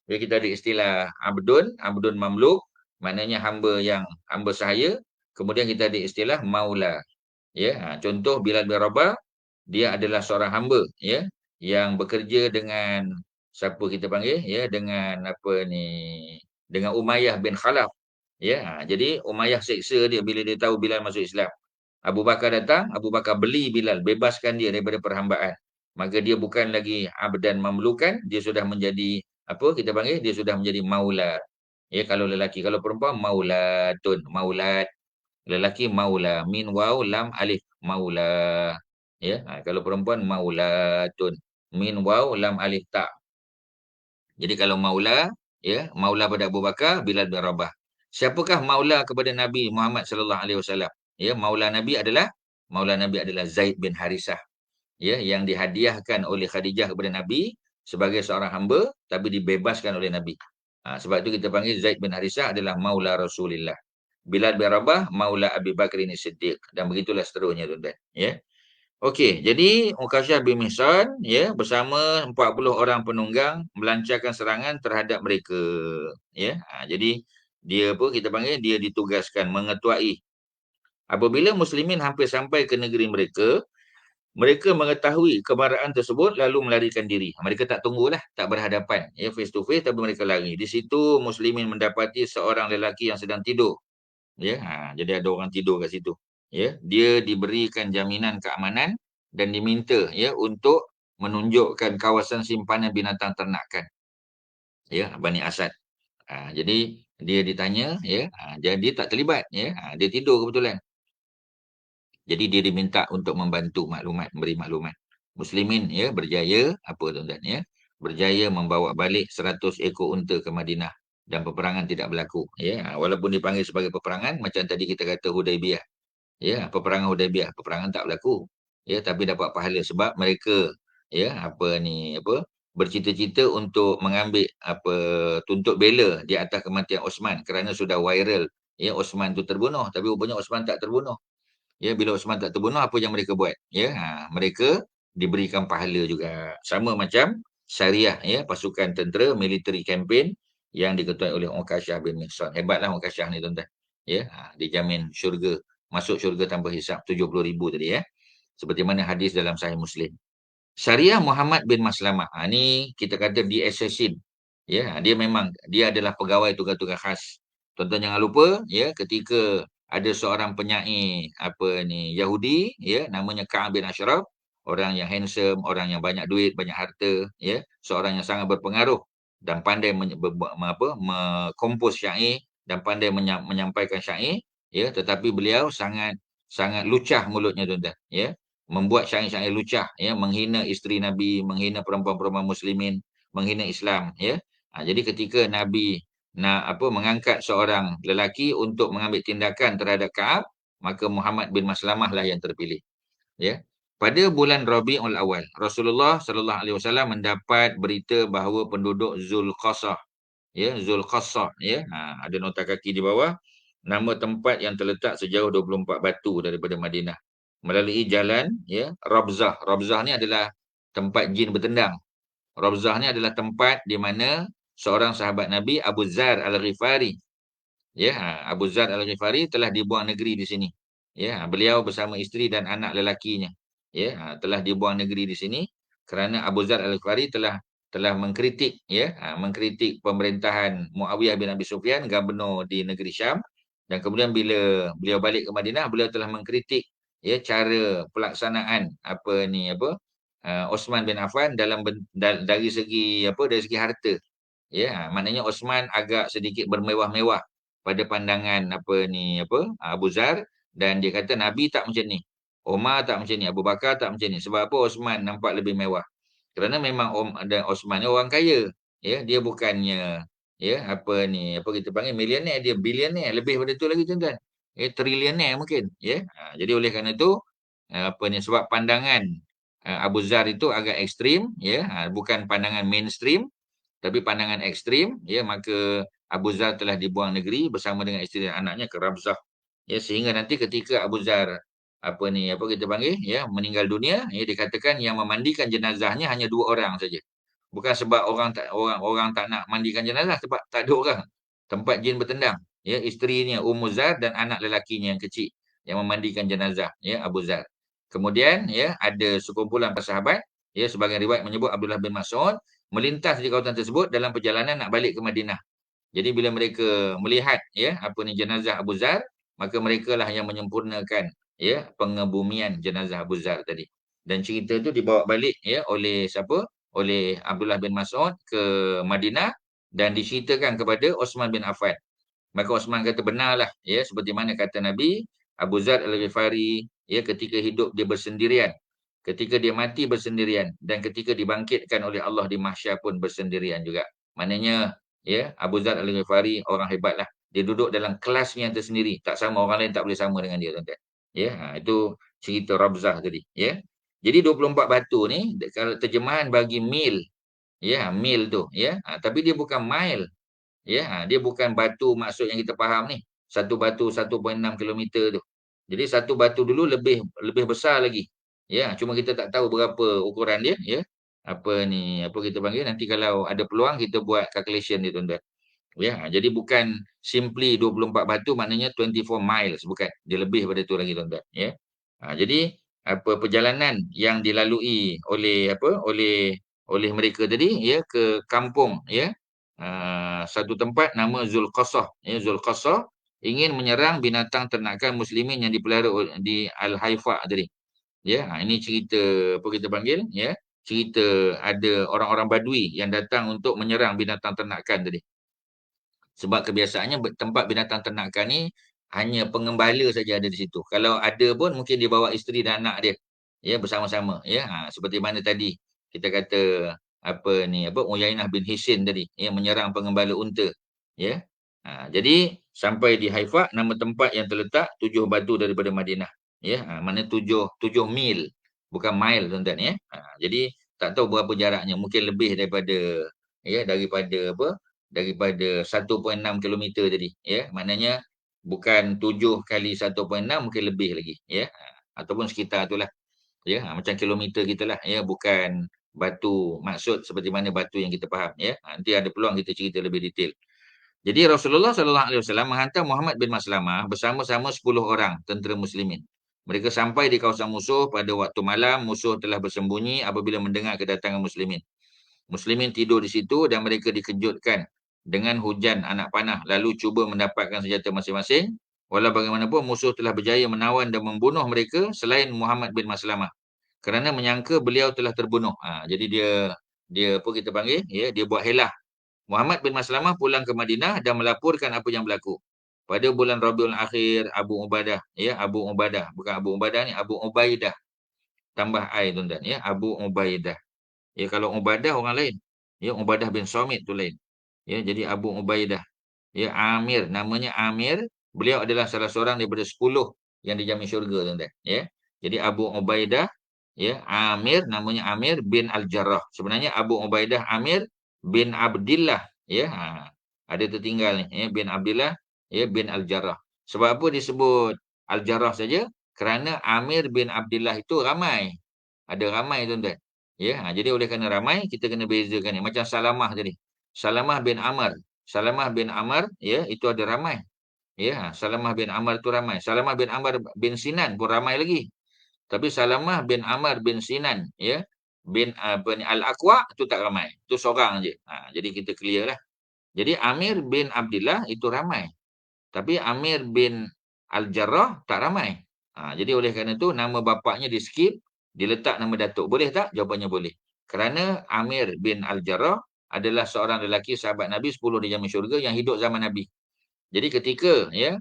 Jadi kita ada istilah abdun mamluk, maknanya hamba sahaya. Kemudian kita ada istilah maula. Ya, contoh Bilal bin Rabah, dia adalah seorang hamba, ya, yang bekerja dengan siapa kita panggil, ya, dengan apa ni, dengan Umayyah bin Khalaf. Ya, jadi Umayyah seksa dia bila dia tahu Bilal masuk Islam. Abu Bakar datang, Abu Bakar beli Bilal, bebaskan dia daripada perhambaan. Maka dia bukan lagi abdan mamlukan, dia sudah menjadi apa kita panggil, dia sudah menjadi maula. Ya, kalau lelaki, kalau perempuan maulatun, maulat. Lelaki maula, min waw lam alif, maula. Ya, kalau perempuan maulatun, min waw lam alif ta. Jadi kalau maula, ya, maula pada Abu Bakar, Bilal bin Rabah. Siapakah maula kepada Nabi Muhammad sallallahu alaihi wasallam? Ya, maula Nabi adalah Zaid bin Harisah. Ya, yang dihadiahkan oleh Khadijah kepada Nabi sebagai seorang hamba tapi dibebaskan oleh Nabi. Sebab itu kita panggil Zaid bin Harisah adalah maula Rasulullah. Bilal bin Rabah maula Abi Bakr Siddiq dan begitulah seterusnya, tuan-tuan, ya. Okey, jadi Ukasyah bin Mihsan, ya, bersama 40 orang penunggang melancarkan serangan terhadap mereka, ya. Jadi dia apa kita panggil, dia ditugaskan mengetuai. Apabila muslimin hampir sampai ke negeri mereka, mereka mengetahui kemarahan tersebut lalu melarikan diri. Mereka tak tunggulah, tak berhadapan, ya, face to face, tapi mereka lari. Di situ muslimin mendapati seorang lelaki yang sedang tidur. Ya, jadi ada orang tidur kat situ. Ya, dia diberikan jaminan keamanan dan diminta, ya, untuk menunjukkan kawasan simpanan binatang ternakan. Ya, Bani Asad. Jadi dia ditanya, ya, jadi tak terlibat, ya. Dia tidur kebetulan. Jadi dia diminta untuk membantu maklumat, memberi maklumat. Muslimin, ya, berjaya apa, tuan-tuan, ya? Berjaya membawa balik 100 ekor unta ke Madinah dan peperangan tidak berlaku, ya. Walaupun dipanggil sebagai peperangan macam tadi kita kata Hudaibiyah. Ya, peperangan Hudaibiyah, peperangan tak berlaku. Ya, tapi dapat pahala sebab mereka, ya, bercita-cita untuk mengambil tuntut bela di atas kematian Osman kerana sudah viral, ya, Osman tu terbunuh, tapi rupanya Osman tak terbunuh. Ya, bila Osman tak terbunuh, apa yang mereka buat? Ya, mereka diberikan pahala juga. Sama macam Syariah, ya, pasukan tentera military campaign yang diketuai oleh Ukasyah bin Mihsan. Hebatlah Ukasyah ni, tuan-tuan. Ya, dijamin syurga, masuk syurga tanpa hisap 70,000 tadi, ya. Seperti mana hadis dalam Sahih Muslim. Syariah Muhammad bin Maslamah. Ni kita kata di assassin. Ya, dia adalah pegawai tugas-tugas khas. Tuan-tuan jangan lupa, ya, ketika ada seorang penyair Yahudi, ya, namanya Ka'ab bin Ashraf, orang yang handsome, orang yang banyak duit, banyak harta, ya, seorang yang sangat berpengaruh dan pandai kompos syair dan pandai menyampaikan syair, ya, tetapi beliau sangat sangat lucah mulutnya, tuan-tuan, ya. Membuat syair-syair lucah, ya, menghina isteri Nabi, menghina perempuan-perempuan muslimin, menghina Islam, ya. Jadi ketika Nabi nak mengangkat seorang lelaki untuk mengambil tindakan terhadap Ka'ab, maka Muhammad bin Maslamah lah yang terpilih, ya. Pada bulan Rabiul Awal, Rasulullah sallallahu alaihi wasallam mendapat berita bahawa penduduk Zulqasah, ya, Zulqasah, ya, ada nota kaki di bawah, nama tempat yang terletak sejauh 24 batu daripada Madinah, melalui jalan, ya, Rabzah. Rabzah ni adalah tempat jin bertendang. Rabzah ni adalah tempat di mana seorang sahabat Nabi, Abu Zar Al-Ghifari, ya, Abu Zar Al-Ghifari telah dibuang negeri di sini. Ya, beliau bersama isteri dan anak lelakinya, ya, telah dibuang negeri di sini kerana Abu Zar Al-Ghifari telah mengkritik, ya, mengkritik pemerintahan Muawiyah bin Abi Sufyan, gubernur di negeri Syam, dan kemudian bila beliau balik ke Madinah, beliau telah mengkritik, ya, cara pelaksanaan Osman bin Affan dari segi harta. Ya, maknanya Osman agak sedikit bermewah-mewah pada pandangan Abu Zar, dan dia kata Nabi tak macam ni. Umar tak macam ni, Abu Bakar tak macam ni. Sebab apa Osman nampak lebih mewah? Kerana memang dan Osman ni orang kaya. Ya, dia bukannya, ya, apa kita panggil milioner, dia bilioner, lebih pada tu lagi, tuan-tuan. Trilioner mungkin, ya. Jadi oleh kerana itu sebab pandangan Abu Zar itu agak ekstrim, ya, bukan pandangan mainstream. Tapi pandangan ekstrim, ya, maka Abu Zar telah dibuang negeri bersama dengan isteri dan anaknya ke Rabzah. Ya, sehingga nanti ketika Abu Zar apa kita panggil, ya, meninggal dunia, ya, dikatakan yang memandikan jenazahnya hanya 2 orang saja. Bukan sebab orang tak nak mandikan jenazah, sebab tak ada orang. Tempat jin bertendang. Ya, isterinya Ummu Zar dan anak lelakinya yang kecil yang memandikan jenazah, ya, Abu Zar. Kemudian, ya, ada sekumpulan para sahabat, ya, sebagian riwayat menyebut Abdullah bin Mas'ud melintas di kawasan tersebut dalam perjalanan nak balik ke Madinah. Jadi bila mereka melihat, ya, jenazah Abu Zar, maka mereka lah yang menyempurnakan, ya, pengebumian jenazah Abu Zar tadi. Dan cerita itu dibawa balik, ya, oleh siapa? Oleh Abdullah bin Mas'ud ke Madinah dan diceritakan kepada Osman bin Affan. Maka Osman kata benarlah, ya, seperti mana kata Nabi, Abu Zar Al-Ghifari, ya, ketika hidup dia bersendirian, ketika dia mati bersendirian, dan ketika dibangkitkan oleh Allah di mahsyar pun bersendirian juga. Maknanya, ya, Abu Zar Al-Ghifari orang hebatlah. Dia duduk dalam kelasnya tersendiri, tak sama orang lain, tak boleh sama dengan dia, tuan-tuan. Ya, itu cerita Rabzah tadi, ya. Jadi 24 batu ni kalau terjemahan bagi mil, ya, mil tu, ya. Tapi dia bukan mile. Ya, dia bukan batu maksud yang kita faham ni. Satu batu 1.6 kilometer tu. Jadi satu batu dulu lebih lebih besar lagi. Ya, cuma kita tak tahu berapa ukuran dia, ya. Apa kita panggil, nanti kalau ada peluang kita buat calculation dia, tuan-tuan. Ya, jadi bukan simply 24 batu maknanya 24 miles, bukan. Dia lebih pada tu lagi, tuan-tuan, ya. Jadi perjalanan yang dilalui oleh mereka tadi, ya, ke kampung, ya. Satu tempat nama Zulqasah, ya, Zulqasah ingin menyerang binatang ternakan muslimin yang dipelihara di Al-Haifa tadi. Ya, ini cerita apa kita panggil, ya. Cerita ada orang-orang Badui yang datang untuk menyerang binatang ternakan tadi. Sebab kebiasaannya tempat binatang ternakan ni hanya pengembala saja ada di situ. Kalau ada pun mungkin dia bawa isteri dan anak dia, ya, bersama-sama, ya. Seperti mana tadi kita kata Uyainah bin Hisin tadi, ya, menyerang pengembala unta, ya. Jadi sampai di Haifa, nama tempat yang terletak 7 batu daripada Madinah, ya. Mana 7 mil, bukan mile, tuan-tuan, ya. Jadi tak tahu berapa jaraknya, mungkin lebih daripada, ya, daripada 1.6 kilometer tadi, ya. Maknanya bukan 7 kali 1.6, mungkin lebih lagi, ya. Ataupun sekitar itulah, ya. Macam kilometer kita lah, ya, bukan batu maksud seperti mana batu yang kita faham, ya. Nanti ada peluang kita cerita lebih detail. Jadi Rasulullah sallallahu alaihi wasallam menghantar Muhammad bin Maslamah bersama-sama 10 orang tentera muslimin. Mereka sampai di kawasan musuh pada waktu malam. Musuh telah bersembunyi apabila mendengar kedatangan muslimin. Muslimin tidur di situ dan mereka dikejutkan dengan hujan anak panah, lalu cuba mendapatkan senjata masing-masing. Walau bagaimanapun musuh telah berjaya menawan dan membunuh mereka selain Muhammad bin Maslamah kerana menyangka beliau telah terbunuh. Jadi dia dia apa kita panggil, ya, dia buat helah. Muhammad bin Maslamah pulang ke Madinah dan melaporkan apa yang berlaku. Pada bulan Rabiul Akhir, Abu Ubadah, ya, Abu Ubadah, bukan Abu Ubadah ni, Abu Ubaidah. Tambah ai, tuan-tuan, ya, Abu Ubaidah. Ya, kalau Ubadah orang lain. Ya, Ubadah bin Samit tu lain. Ya, jadi Abu Ubaidah. Ya, Amir, namanya Amir. Beliau adalah salah seorang daripada 10 yang dijamin syurga, tuan-tuan. Ya. Jadi Abu Ubaidah, ya, Amir, namanya Amir bin Al-Jarrah. Sebenarnya Abu Ubaidah Amir bin Abdillah, ya. Ada tertinggal ni, ya, bin Abdillah, ya, bin Al-Jarrah. Sebab apa disebut Al-Jarrah saja? Kerana Amir bin Abdillah itu ramai. Ada ramai, tuan-tuan. Ya, jadi oleh kerana ramai, kita kena bezakan ni. Macam Salamah tadi. Salamah bin Amr. Salamah bin Amr, ya, itu ada ramai. Ya, Salamah bin Amr itu ramai. Salamah bin Amr bin Sinan pun ramai lagi. Tapi Salamah bin Amr bin Sinan, ya, bin Al-Aqwa itu tak ramai. Itu seorang je. Jadi kita clear lah. Jadi Amir bin Abdillah itu ramai. Tapi Amir bin Al-Jarrah tak ramai. Jadi oleh kerana itu nama bapaknya di skip, diletak nama datuk. Boleh tak? Jawapannya boleh. Kerana Amir bin Al-Jarrah adalah seorang lelaki sahabat Nabi 10 dijamin syurga yang hidup zaman Nabi. Jadi ketika, ya,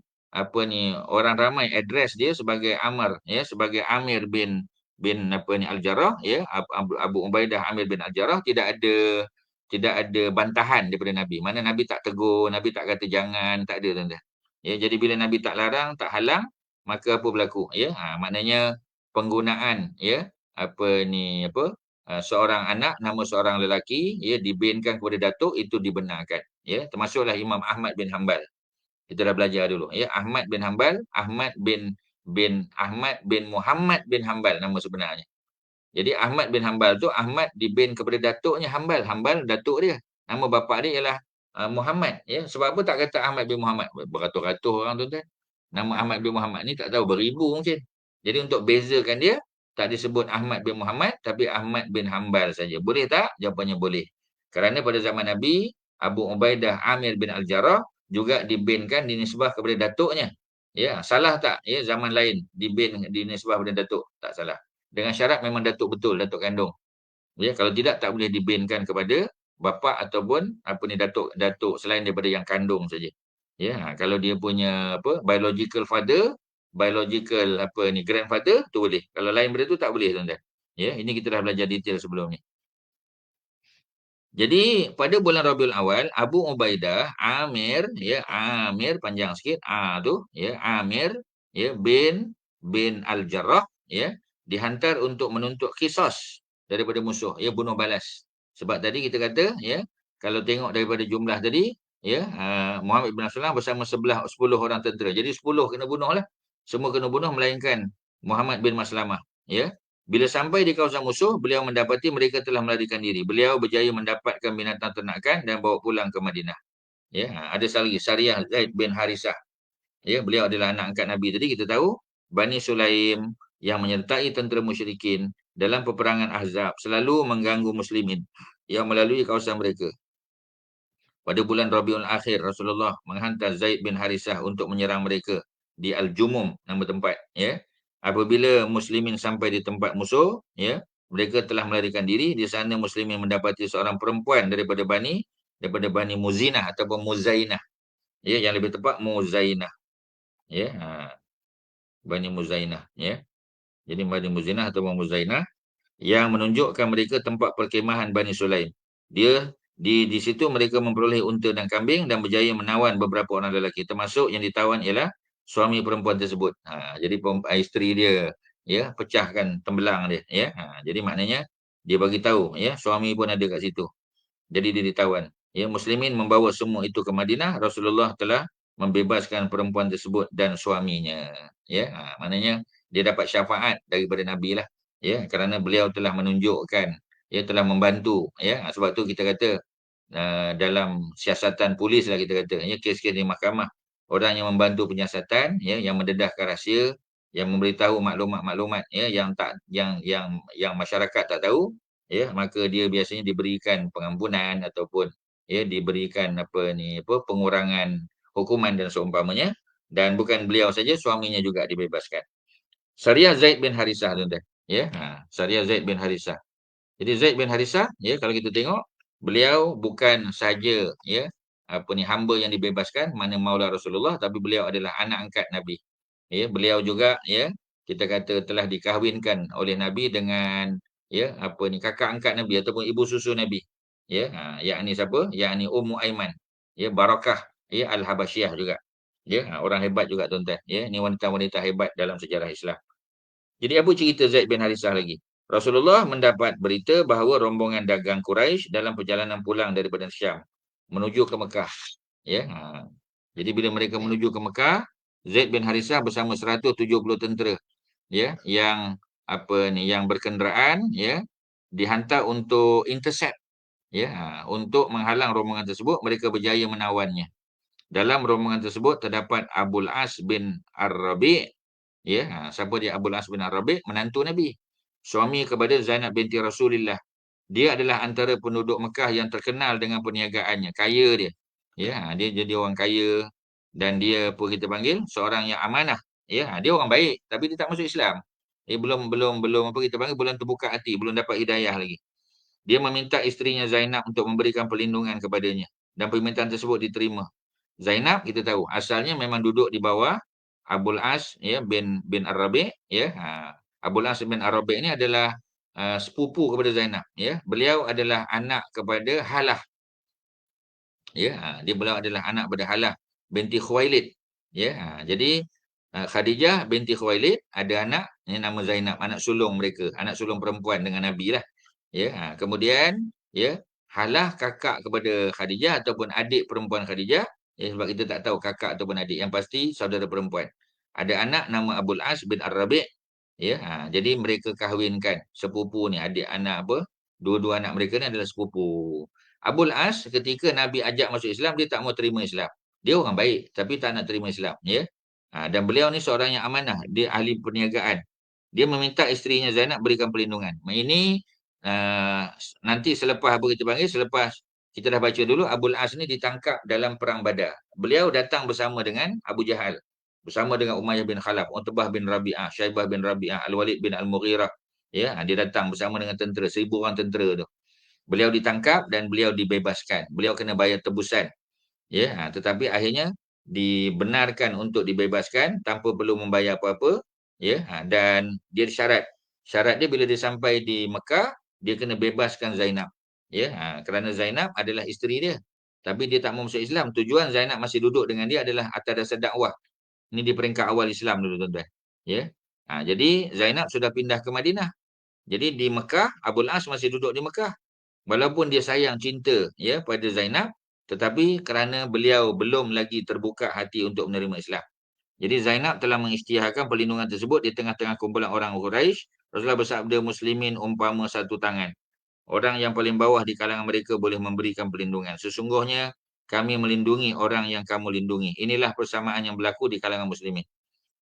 orang ramai address dia sebagai Amr, ya, sebagai Amir bin Al-Jarrah, ya, Abu Ubaidah Amir bin Al-Jarrah, tidak ada bantahan daripada Nabi. Mana Nabi tak tegur, Nabi tak kata jangan, tak ada, tuan-tuan. Ya, jadi bila Nabi tak larang, tak halang, maka apa berlaku, ya? Maknanya penggunaan, ya, apa seorang anak nama seorang lelaki ya dibinkan kepada datuk, itu dibenarkan ya, termasuklah Imam Ahmad bin Hanbal. Kita dah belajar dulu ya, Ahmad bin Hanbal, Ahmad bin Muhammad bin Hanbal nama sebenarnya. Jadi Ahmad bin Hanbal tu Ahmad dibin kepada datuknya Hanbal. Hanbal datuk dia. Nama bapa dia ialah Muhammad ya. Sebab apa tak kata Ahmad bin Muhammad? Beratus-ratus orang tu kan. Nama Ahmad bin Muhammad ni tak tahu beribu mungkin. Jadi untuk bezakan dia tak disebut Ahmad bin Muhammad tapi Ahmad bin Hanbal saja. Boleh tak? Jawapannya boleh. Kerana pada zaman Nabi Abu Ubaidah Amir bin Al-Jarrah juga dibinkan dinisbah kepada datuknya. Ya, salah tak? Ya, zaman lain dibin dinisbah kepada datuk, tak salah. Dengan syarat memang datuk betul, datuk kandung. Ya, kalau tidak tak boleh dibinkan kepada bapa ataupun apa ni datuk selain daripada yang kandung saja. Ya, kalau dia punya apa biological father, biological apa ni grandfather tu boleh. Kalau lain benda tu tak boleh tuan-tuan. Ya, ini kita dah belajar detail sebelum ni. Jadi pada bulan Rabiul Awal Abu Ubaidah Amir ya Amir panjang sikit tu ya Amir ya bin Al-Jarrah ya dihantar untuk menuntut qisas daripada musuh ya, bunuh balas. Sebab tadi kita kata ya kalau tengok daripada jumlah tadi ya Muhammad bin Abdullah bersama 10 orang tentera. Jadi 10 kena bunuhlah. Semua kena bunuh melainkan Muhammad bin Maslamah ya. Bila sampai di kawasan musuh, beliau mendapati mereka telah melarikan diri. Beliau berjaya mendapatkan binatang ternakan dan bawa pulang ke Madinah. Ya, ada lagi Sariyah Zaid bin Harisah. Ya, beliau adalah anak angkat Nabi. Tadi kita tahu Bani Sulaim yang menyertai tentera musyrikin dalam peperangan Ahzab selalu mengganggu muslimin yang melalui kawasan mereka. Pada bulan Rabiul Akhir, Rasulullah menghantar Zaid bin Harisah untuk menyerang mereka di Al-Jumum, nama tempat. Ya. Apabila muslimin sampai di tempat musuh, ya, mereka telah melarikan diri. Di sana muslimin mendapati seorang perempuan daripada Bani Muzinah ataupun Muzainah. Ya, yang lebih tepat Muzainah. Ya, Bani Muzainah. Ya. Jadi Bani Muzinah ataupun Muzainah yang menunjukkan mereka tempat perkemahan Bani Sulaim. Dia di situ mereka memperoleh unta dan kambing dan berjaya menawan beberapa orang lelaki, termasuk yang ditawan ialah suami perempuan tersebut. Jadi isteri dia ya pecahkan tembelang dia ya. Jadi maknanya dia bagi tahu ya suami pun ada kat situ. Jadi dia ditawan. Ya, muslimin membawa semua itu ke Madinah. Rasulullah telah membebaskan perempuan tersebut dan suaminya. Ya, maknanya dia dapat syafaat daripada Nabi lah. Ya, kerana beliau telah menunjukkan, ya telah membantu. Ya, sebab tu kita kata dalam siasatan polis lah kita kata. Ya, kes-kes di mahkamah. Orang yang membantu penyiasatan, ya, yang mendedahkan rahsia, yang memberitahu maklumat-maklumat, ya, yang masyarakat tak tahu, ya, maka dia biasanya diberikan pengampunan ataupun ya diberikan pengurangan hukuman dan seumpamanya, dan bukan beliau saja, suaminya juga dibebaskan. Sariyah Zaid bin Harisah tuan-tuan ya. Sariyah Zaid bin Harisah. Jadi Zaid bin Harisah ya kalau kita tengok beliau bukan saja ya hamba yang dibebaskan mana maula Rasulullah, tapi beliau adalah anak angkat Nabi. Ya, beliau juga ya kita kata telah dikahwinkan oleh Nabi dengan ya kakak angkat Nabi ataupun ibu susu Nabi. Ya, yakni siapa? Yakni Ummu Aiman. Ya, Barakah ya Al-Habasyah juga. Ya, orang hebat juga tuan-tuan. Ya, ni wanita-wanita hebat dalam sejarah Islam. Jadi apa cerita Zaid bin Harisah lagi? Rasulullah mendapat berita bahawa rombongan dagang Quraisy dalam perjalanan pulang daripada Syam menuju ke Mekah. Ya, jadi bila mereka menuju ke Mekah, Zaid bin Harisah bersama 170 tentera ya yang berkenderaan ya dihantar untuk intercept ya untuk menghalang rombongan tersebut. Mereka berjaya menawannya. Dalam rombongan tersebut terdapat Abul As bin Ar-Rabi. Ya, siapa dia Abul As bin Ar-Rabi? Menantu Nabi. Suami kepada Zainab binti Rasulullah. Dia adalah antara penduduk Mekah yang terkenal dengan perniagaannya. Kaya dia. Ya, dia jadi orang kaya dan dia apa kita panggil seorang yang amanah. Ya, dia orang baik tapi dia tak masuk Islam. Belum apa kita panggil belum terbuka hati, belum dapat hidayah lagi. Dia meminta isterinya Zainab untuk memberikan perlindungan kepadanya dan permintaan tersebut diterima. Zainab kita tahu asalnya memang duduk di bawah Abul As ya bin Ar-Rabi ya. Abul As bin Ar-Rabi ini adalah sepupu kepada Zainab ya. Beliau adalah anak kepada Halah. Ya, dia beliau adalah anak kepada Halah binti Khuwailid. Ya, jadi Khadijah binti Khuwailid ada anak yang nama Zainab, anak sulung mereka, anak sulung perempuan dengan Nabi lah. Ya, kemudian ya, halah kakak kepada Khadijah ataupun adik perempuan Khadijah, ya, sebab kita tak tahu kakak ataupun adik, yang pasti saudara perempuan. Ada anak nama Abul As bin Ar-Rabi', ya. Jadi mereka kahwinkan sepupu ni, adik anak apa? Dua-dua anak mereka ni adalah sepupu. Abul As ketika Nabi ajak masuk Islam, dia tak mau terima Islam. Dia orang baik tapi tak nak terima Islam, ya. Dan beliau ni seorang yang amanah, dia ahli perniagaan. Dia meminta isterinya Zainab berikan perlindungan. Ini nanti selepas apa kita panggil, selepas kita dah baca dulu, Abul As ni ditangkap dalam perang Badar. Beliau datang bersama dengan Abu Jahal, bersama dengan Umayyah bin Khalaf, Utbah bin Rabi'ah, Syaibah bin Rabi'ah, Al-Walid bin Al-Mughirah. Ya, dia datang bersama dengan tentera, 1,000 orang tentera tu. Beliau ditangkap dan beliau dibebaskan. Beliau kena bayar tebusan. Ya, tetapi akhirnya dibenarkan untuk dibebaskan tanpa perlu membayar apa-apa. Ya, dan dia syarat. Syarat dia bila dia sampai di Mekah, dia kena bebaskan Zainab. Ya, kerana Zainab adalah isteri dia. Tapi dia tak mau masuk Islam. Tujuan Zainab masih duduk dengan dia adalah atas dasar dakwah. Ini di peringkat awal Islam dulu, tuan-tuan. Ya. Jadi Zainab sudah pindah ke Madinah. Jadi di Mekah, Abul As masih duduk di Mekah. Walaupun dia sayang cinta ya pada Zainab, tetapi kerana beliau belum lagi terbuka hati untuk menerima Islam. Jadi Zainab telah mengisytiharkan perlindungan tersebut di tengah-tengah kumpulan orang Quraisy. Rasulullah bersabda, muslimin umpama satu tangan. Orang yang paling bawah di kalangan mereka boleh memberikan perlindungan. Sesungguhnya kami melindungi orang yang kamu lindungi. Inilah persamaan yang berlaku di kalangan muslimin.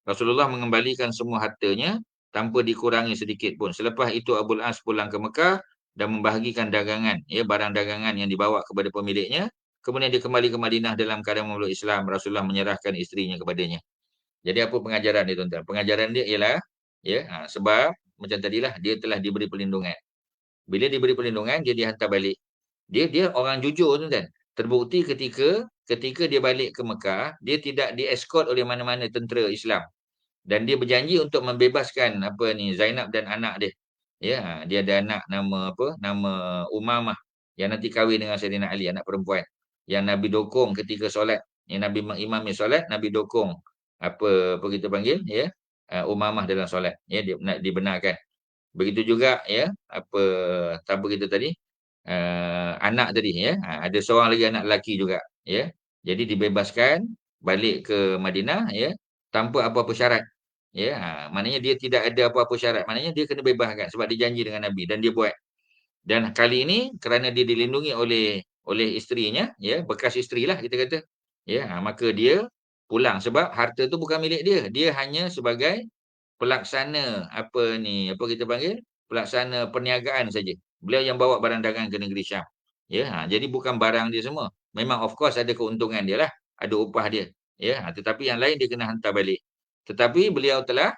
Rasulullah mengembalikan semua hartanya tanpa dikurangi sedikit pun. Selepas itu Abul As pulang ke Mekah dan membahagikan dagangan, ya, barang dagangan yang dibawa kepada pemiliknya. Kemudian dia kembali ke Madinah dalam keadaan memeluk Islam. Rasulullah menyerahkan isterinya kepadanya. Jadi apa pengajaran dia, tuan-tuan? Pengajaran dia ialah, ya, sebab macam tadilah dia telah diberi perlindungan. Bila diberi perlindungan, dia dihantar balik. Dia orang jujur, tuan-tuan. Terbukti ketika dia balik ke Mekah, dia tidak dieskort oleh mana-mana tentera Islam. Dan dia berjanji untuk membebaskan apa ni Zainab dan anak dia. Ya, dia ada anak nama apa? Nama Umamah yang nanti kahwin dengan Saidina Ali, anak perempuan. Yang Nabi dokong ketika solat. Yang Nabi mengimami solat, Nabi dokong apa kita panggil ya, Umamah dalam solat. Ya, dia nak dibenarkan. Begitu juga ya, apa kita tadi? Anak tadi ya. Ada seorang lagi anak lelaki juga ya. Jadi dibebaskan balik ke Madinah ya, tanpa apa-apa syarat. Ya, maknanya dia tidak ada apa-apa syarat. Maknanya dia kena bebaskan sebab dia janji dengan Nabi dan dia buat. Dan kali ini kerana dia dilindungi oleh isterinya, ya, bekas isterilah kita kata. Ya, maka dia pulang sebab harta tu bukan milik dia. Dia hanya sebagai pelaksana apa kita panggil? Pelaksana perniagaan saja. Beliau yang bawa barang dagang ke negeri Syam. Ya, jadi bukan barang dia semua. Memang of course ada keuntungan dia lah, ada upah dia. Ya, tetapi yang lain dia kena hantar balik. Tetapi beliau telah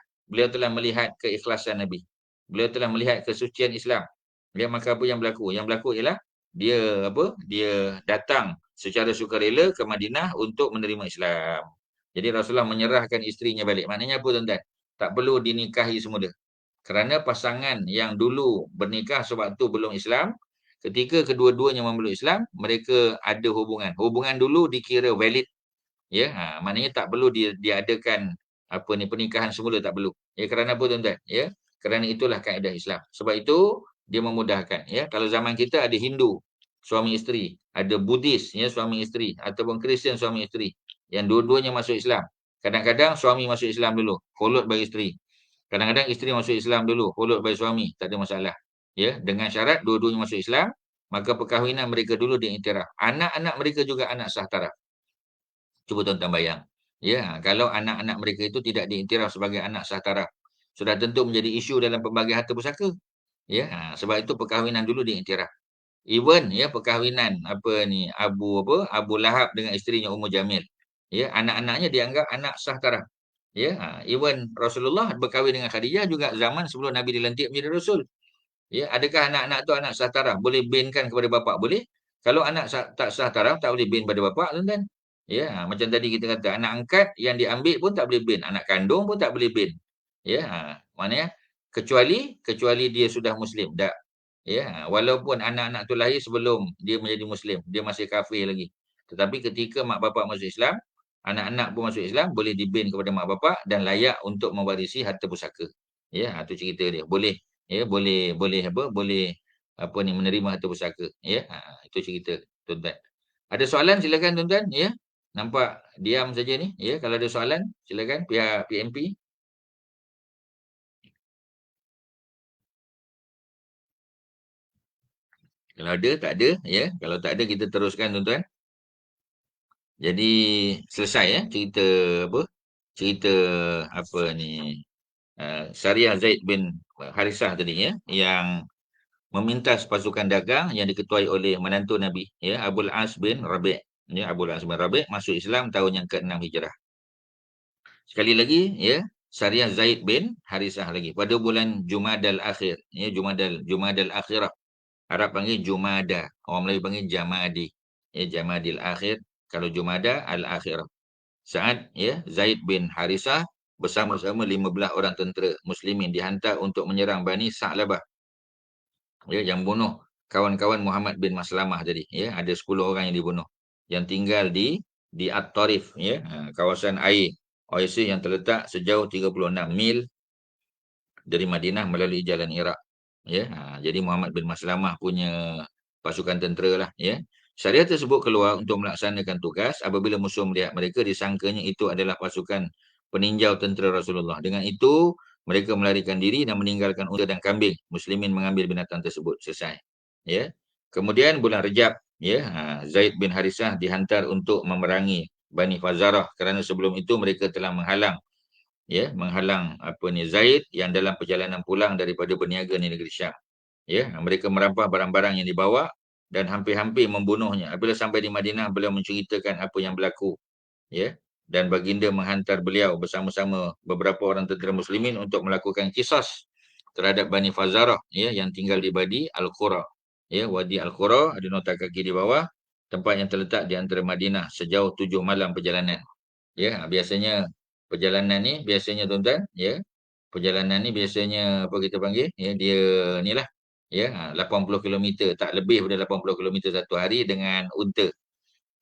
melihat keikhlasan Nabi. Beliau telah melihat kesucian Islam. Ya, maka apa yang berlaku? Yang berlaku ialah dia datang secara sukarela ke Madinah untuk menerima Islam. Jadi Rasulullah menyerahkan isterinya balik. Maknanya apa, tuan-tuan? Tak perlu dinikahi semula. Kerana pasangan yang dulu bernikah sebab tu belum Islam, ketika kedua-duanya memeluk Islam, mereka ada hubungan. Hubungan dulu dikira valid. Ya, maknanya tak perlu diadakan pernikahan semula, tak perlu. Ya, kerana apa, tuan-tuan? Ya, kerana itulah kaedah Islam. Sebab itu dia memudahkan. Ya, kalau zaman kita ada Hindu suami isteri, ada Buddhis ya suami isteri, ataupun Kristian suami isteri, yang dua-duanya masuk Islam. Kadang-kadang suami masuk Islam dulu, followed by isteri. Kadang-kadang isteri masuk Islam dulu, followed by suami, tak ada masalah. Ya, dengan syarat dua-duanya masuk Islam, maka perkahwinan mereka dulu diiktiraf. Anak-anak mereka juga anak sah taraf. Cuba tuan-tuan bayang. Ya, kalau anak-anak mereka itu tidak diiktiraf sebagai anak sah taraf, sudah tentu menjadi isu dalam pelbagai harta pusaka. Ya, sebab itu perkahwinan dulu diiktiraf. Even ya perkahwinan Abu Lahab dengan isterinya Ummu Jamil. Ya, anak-anaknya dianggap anak sah taraf. Ya, even Rasulullah berkahwin dengan Khadijah juga zaman sebelum Nabi dilantik menjadi rasul. Ya, adakah anak-anak tu anak sah taraf boleh binkan kepada bapa? Boleh. Kalau anak tak sah taraf tak boleh bin pada bapa, tuan-tuan. Ya, macam tadi kita kata anak angkat yang diambil pun tak boleh bin, anak kandung pun tak boleh bin. Ya, maknanya kecuali dia sudah muslim. Tak. Ya, walaupun anak-anak tu lahir sebelum dia menjadi muslim, dia masih kafir lagi. Tetapi ketika mak bapak masuk Islam, anak-anak pun masuk Islam, boleh dibin kepada mak bapak dan layak untuk mewarisi harta pusaka. Ya, itu cerita dia. Boleh, ya, boleh apa ni menerima harta pusaka, ya. Itu cerita tuan-tuan. Ada soalan silakan tuan-tuan, ya. Nampak diam saja ni, ya. Kalau ada soalan silakan pihak PMP. Kalau ada tak ada, ya. Kalau tak ada kita teruskan tuan-tuan. Jadi selesai, ya, cerita apa? Cerita apa ni, Syariah Zaid bin Harisah tadi, ya, yang memintas pasukan dagang yang diketuai oleh menantu Nabi, ya, Abul As bin Rabi'. Ya, Abul As bin Rabi' masuk Islam tahun yang ke-6 Hijrah. Sekali lagi, ya, Syariah Zaid bin Harisah lagi pada bulan Jumadal Akhir, ya, Jumadal Akhirah. Arab panggil Jumada, orang Melayu panggil Jamadi. Ya, Jamadil Akhir, kalau Jumada Al-Akhirah. Saat, ya, Zaid bin Harisah bersama-sama 15 orang tentera muslimin dihantar untuk menyerang Bani Sa'labah, ya, yang bunuh kawan-kawan Muhammad bin Maslamah tadi, ya, ada 10 orang yang dibunuh yang tinggal di At-Tarif, ya, kawasan air Oasis yang terletak sejauh 36 mil dari Madinah melalui jalan Iraq, ya. Jadi Muhammad bin Maslamah punya pasukan tentera lah, ya. Syariah tersebut keluar untuk melaksanakan tugas apabila musuh melihat mereka disangkanya itu adalah pasukan peninjau tentera Rasulullah. Dengan itu mereka melarikan diri dan meninggalkan unta dan kambing. Muslimin mengambil binatang tersebut. Selesai, ya. Kemudian bulan Rejab, ya, Zaid bin Harisah dihantar untuk memerangi Bani Fazarah kerana sebelum itu mereka telah menghalang apa ni Zaid yang dalam perjalanan pulang daripada berniaga di negeri Syam. Ya, mereka merampas barang-barang yang dibawa dan hampir-hampir membunuhnya. Apabila sampai di Madinah, beliau menceritakan apa yang berlaku, ya. Dan baginda menghantar beliau bersama-sama beberapa orang tentera muslimin untuk melakukan qisas terhadap Bani Fazarah, ya, yang tinggal di Wadi Al-Qura. Ya, Wadi Al-Qura ada nota kaki di bawah, tempat yang terletak di antara Madinah sejauh 7 malam perjalanan. Ya, biasanya perjalanan ni biasanya tuan-tuan, ya. Perjalanan ni biasanya apa kita panggil, ya, dia nilah, ya, 80 kilometer, tak lebih daripada 80 kilometer satu hari dengan unta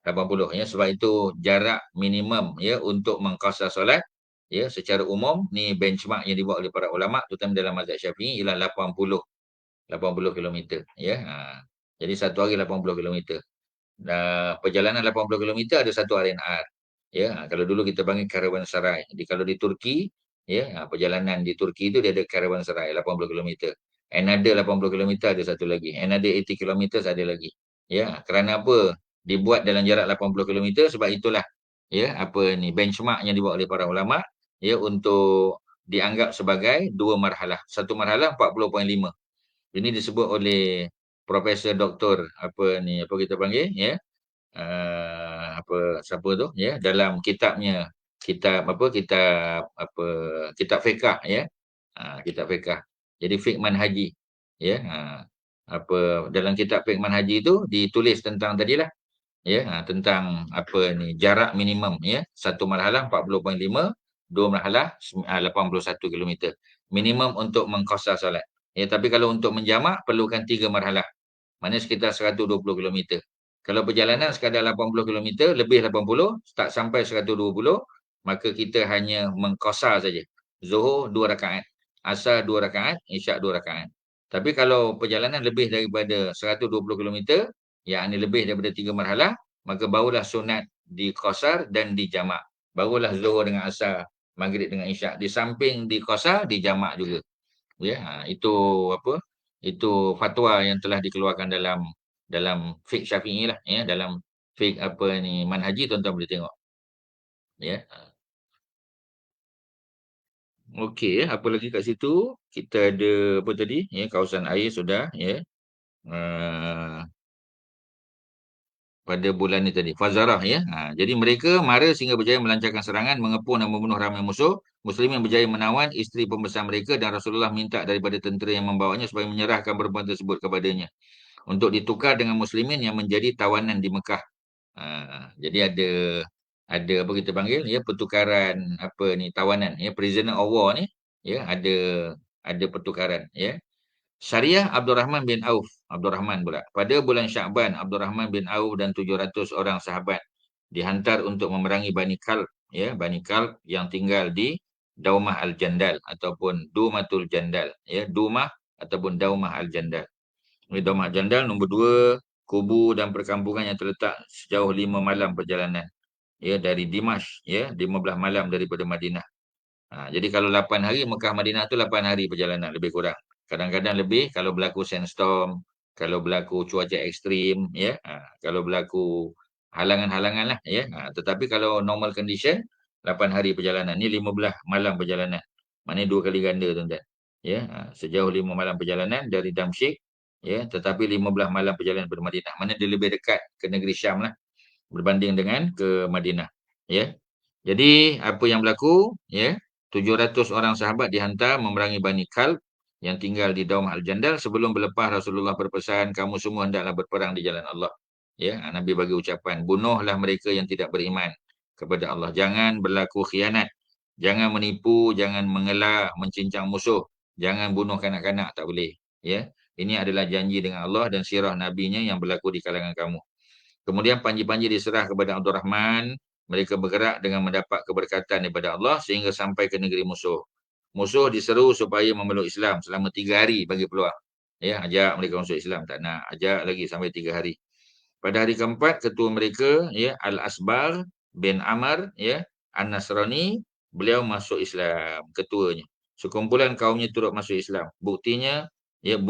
80, ya. Sebab itu jarak minimum, ya, untuk mengqasar solat, ya, secara umum ni benchmark yang dibuat oleh para ulama terutama dalam mazhab Syafi'i ialah 80 kilometer, ya. Jadi satu hari 80 kilometer. Perjalanan 80 kilometer ada satu R&R. Ya, kalau dulu kita panggil karavanserai. Kalau di Turki, ya, perjalanan di Turki itu dia ada karavanserai 80 kilometer. Another 80 kilometer ada satu lagi. Another 80 kilometers ada lagi. Ya, kerana apa? Dibuat dalam jarak 80 kilometer sebab itulah, ya, apa ni benchmark yang dibuat oleh para ulama, ya, untuk dianggap sebagai dua marhalah. Satu marhalah 40.5. Ini disebut oleh Profesor Doktor apa ni apa kita panggil, ya, apa siapa tu, ya, dalam kitabnya, kitab fiqh, ya. Kitab fiqh. Jadi fiqh manhaji, ya. Apa dalam kitab fiqh manhaji itu ditulis tentang tadilah, ya, tentang apa ni jarak minimum, ya. Satu marhalah 40.5, dua marhalah 81 kilometer. Minimum untuk mengqasar solat. Ya, tapi kalau untuk menjamak perlukan 3 marhalah. Maknanya sekitar 120 kilometer. Kalau perjalanan sekadar 80 kilometer, lebih 80, tak sampai 120, maka kita hanya mengqasar saja. Zuhur 2 rakaat, Asar 2 rakaat, Isyak 2 rakaat. Tapi kalau perjalanan lebih daripada 120 kilometer, yakni lebih daripada 3 marhalah, maka barulah sunat diqasar dan dijamak. Barulah Zuhur dengan Asar, Maghrib dengan Isyak. Di samping diqasar, dijamak juga. Ya, itu apa? Itu fatwa yang telah dikeluarkan dalam fiqh Syafi'i lah, ya, dalam fiqh apa ni manhaji tuan-tuan boleh tengok, ya. Okey, ya, apa lagi kat situ? Kita ada apa tadi? Ya, kawasan air sudah, ya. Uh, pada bulan ni tadi, Fazarah, ya. Jadi mereka mara sehingga berjaya melancarkan serangan, mengepung dan membunuh ramai musuh. Muslimin berjaya menawan isteri pembesar mereka dan Rasulullah minta daripada tentera yang membawanya supaya menyerahkan perempuan tersebut kepadanya untuk ditukar dengan muslimin yang menjadi tawanan di Mekah. Jadi ada apa kita panggil, ya, pertukaran apa ni tawanan, ya, prisoner of war ni, ya, ada pertukaran, ya. Syariah Abdul Rahman bin Auf, Abdul Rahman pula. Pada bulan Syakban, Abdul Rahman bin Auf dan 700 orang sahabat dihantar untuk memerangi Bani Kalb, ya, Bani Kalb yang tinggal di Daumah Al-Jandal ataupun Dumatul Jandal, ya, Dumah ataupun Daumah Al-Jandal. Domah Jandal. Nombor 2, kubu dan perkampungan yang terletak sejauh 5 malam perjalanan. Ya, dari Dimash, ya, 15 malam daripada Madinah. Jadi kalau 8 hari, Mekah Madinah tu 8 hari perjalanan lebih kurang. Kadang-kadang lebih kalau berlaku sandstorm, kalau berlaku cuaca ekstrim, ya. Kalau berlaku halangan-halangan lah, ya. Tetapi kalau normal condition, 8 hari perjalanan. Ni 15 malam perjalanan. Maknanya 2 kali ganda, tuan-tuan. Ya, sejauh 5 malam perjalanan dari Damsyik, ya, tetapi 15 malam perjalanan dari Madinah. Mana dia lebih dekat ke negeri Syam lah berbanding dengan ke Madinah, ya. Jadi apa yang berlaku, ya, 700 orang sahabat dihantar memerangi Bani Kalb yang tinggal di Daum Al-Jandal. Sebelum berlepas, Rasulullah berpesan, kamu semua hendaklah berperang di jalan Allah. Ya, Nabi bagi ucapan, bunuhlah mereka yang tidak beriman kepada Allah. Jangan berlaku khianat, jangan menipu, jangan mengelak, mencincang musuh, jangan bunuh kanak-kanak, tak boleh. Ya, ini adalah janji dengan Allah dan sirah nabinya yang berlaku di kalangan kamu. Kemudian panji-panji diserah kepada Abdul Rahman. Mereka bergerak dengan mendapat keberkatan daripada Allah sehingga sampai ke negeri musuh. Musuh diseru supaya memeluk Islam selama 3 hari bagi peluang. Ya, ajak mereka masuk Islam. Tak nak. Ajak lagi sampai 3 hari. Pada hari keempat, ketua mereka, ya, Al-Asbar bin Amr, ya, An-Nasrani, beliau masuk Islam, ketuanya. Sekumpulan kaumnya turut masuk Islam. Buktinya, ya,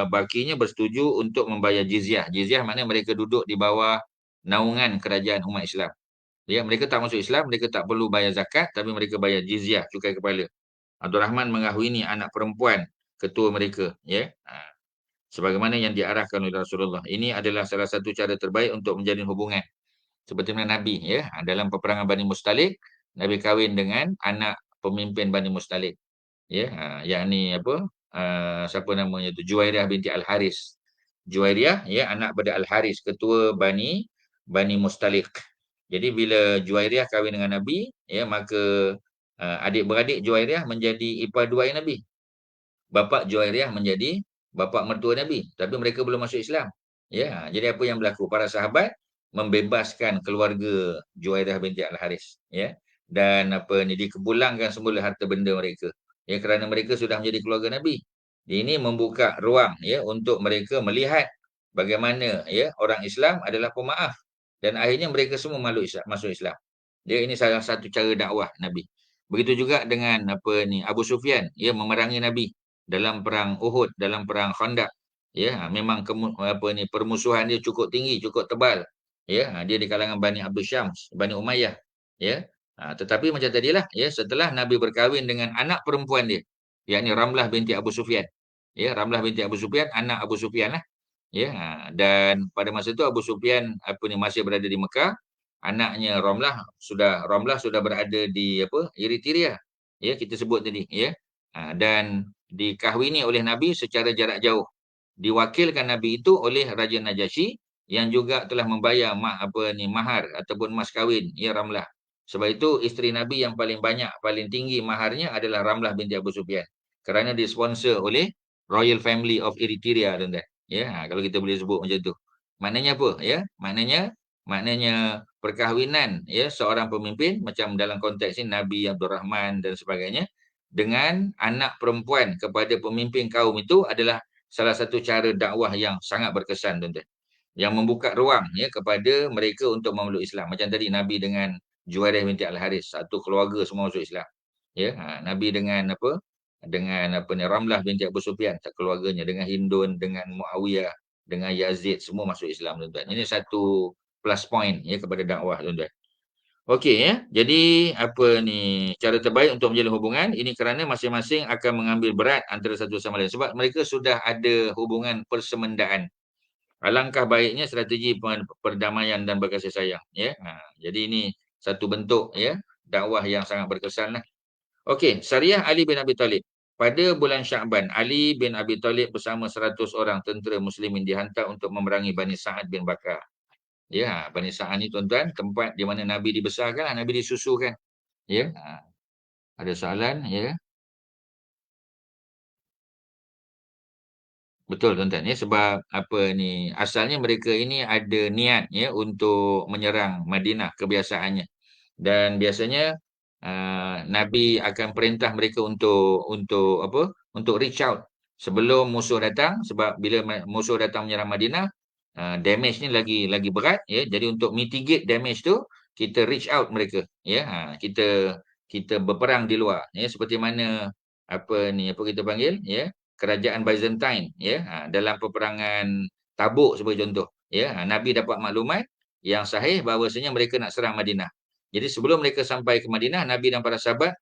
bakinya bersetuju untuk membayar jizyah. Jizyah maknanya mereka duduk di bawah naungan kerajaan umat Islam. Ya, mereka tak masuk Islam, mereka tak perlu bayar zakat, tapi mereka bayar jizyah, cukai kepala. Abdul Rahman mengakui ini anak perempuan ketua mereka, ya. Sebagaimana yang diarahkan oleh Rasulullah. Ini adalah salah satu cara terbaik untuk menjalin hubungan. Seperti mana Nabi, ya, dalam peperangan Bani Mustalik, Nabi kahwin dengan anak pemimpin Bani Mustalik. Ya, yakni apa? Siapa namanya tu? Juwairiyah binti Al-Haris. Juwairiyah, ya, anak pada Al-Haris, ketua Bani Mustalik. Jadi bila Juwairiyah kahwin dengan Nabi, ya, maka adik-beradik Juwairiyah menjadi ipar dua Nabi. Bapa Juwairiyah menjadi bapa mertua Nabi, tapi mereka belum masuk Islam. Ya, jadi apa yang berlaku? Para sahabat membebaskan keluarga Juwairiyah binti Al-Haris, ya. Dan apa ni, dikepulangkan semula harta benda mereka. Ya, kerana mereka sudah menjadi keluarga Nabi. Ini membuka ruang, ya, untuk mereka melihat bagaimana, ya, orang Islam adalah pemaaf, dan akhirnya mereka semua masuk Islam. Dia ini salah satu cara dakwah Nabi. Begitu juga dengan apa ni, Abu Sufyan, ya, memerangi Nabi dalam perang Uhud, dalam perang Khandaq. Ya, memang apa ni, permusuhan dia cukup tinggi, cukup tebal. Ya, dia di kalangan Bani Abdul Syams, Bani Umayyah. Ya. Tetapi macam tadilah, ya, setelah Nabi berkahwin dengan anak perempuan dia, yakni Ramlah binti Abu Sufyan. Ya, Ramlah binti Abu Sufyan, anak Abu Sufyan lah. Ya, dan pada masa itu Abu Sufyan apa ni, masih berada di Mekah. Anaknya Ramlah sudah berada di apa? Eritrea. Ya, kita sebut tadi, ya. Dan dikahwini oleh Nabi secara jarak jauh. Diwakilkan Nabi itu oleh Raja Najasyi yang juga telah membayar mahar ataupun mas kahwin, ya, Ramlah. Sebab itu isteri Nabi yang paling banyak, paling tinggi maharnya adalah Ramlah binti Abu Sufyan. Kerana disponsor oleh Royal Family of Eritrea, tuan-tuan. Ya, kalau kita boleh sebut macam tu. Maknanya apa? Ya, maknanya perkahwinan, ya, seorang pemimpin macam dalam konteks ini Nabi Abdul Rahman dan sebagainya dengan anak perempuan kepada pemimpin kaum itu adalah salah satu cara dakwah yang sangat berkesan, tuan-tuan. Yang membuka ruang, ya, kepada mereka untuk memeluk Islam. Macam tadi Nabi dengan Juwairiyah binti Al-Haris, satu keluarga semua masuk Islam. Ya, Nabi dengan apa? Dengan apa ni, Ramlah binti Abu Sufyan, keluarganya, dengan Hindun, dengan Muawiyah, dengan Yazid, semua masuk Islam, tuan-tuan. Ini satu plus point, ya, kepada dakwah, tuan-tuan. Okey, ya. Jadi apa ni, cara terbaik untuk menjalin hubungan ini kerana masing-masing akan mengambil berat antara satu sama lain sebab mereka sudah ada hubungan persemendaan. Alangkah baiknya strategi perdamaian dan berkasih sayang, ya. Jadi ini satu bentuk, ya, dakwah yang sangat berkesan lah. Okey, Syariah Ali bin Abi Talib. Pada bulan Sya'ban, Ali bin Abi Talib bersama 100 orang tentera muslimin dihantar untuk memerangi Bani Sa'ad bin Bakar. Ya, Bani Sa'ad ni, tuan-tuan, tempat di mana Nabi dibesarkan, Nabi disusukan. Ya. Ada soalan, ya? Betul, tuan-tuan, ya, sebab apa ni, asalnya mereka ini ada niat, ya, untuk menyerang Madinah kebiasaannya. Dan biasanya Nabi akan perintah mereka untuk apa? Untuk reach out, sebelum musuh datang, sebab bila musuh datang menyerang Madinah, damage ni lagi berat, ya. Jadi untuk mitigate damage tu, kita reach out mereka, ya. Kita kita berperang di luar, ya, seperti mana apa kita panggil, ya, kerajaan Byzantine, ya, dalam peperangan Tabuk sebagai contoh, ya. Nabi dapat maklumat yang sahih bahawasanya mereka nak serang Madinah. Jadi sebelum mereka sampai ke Madinah, Nabi dan para sahabat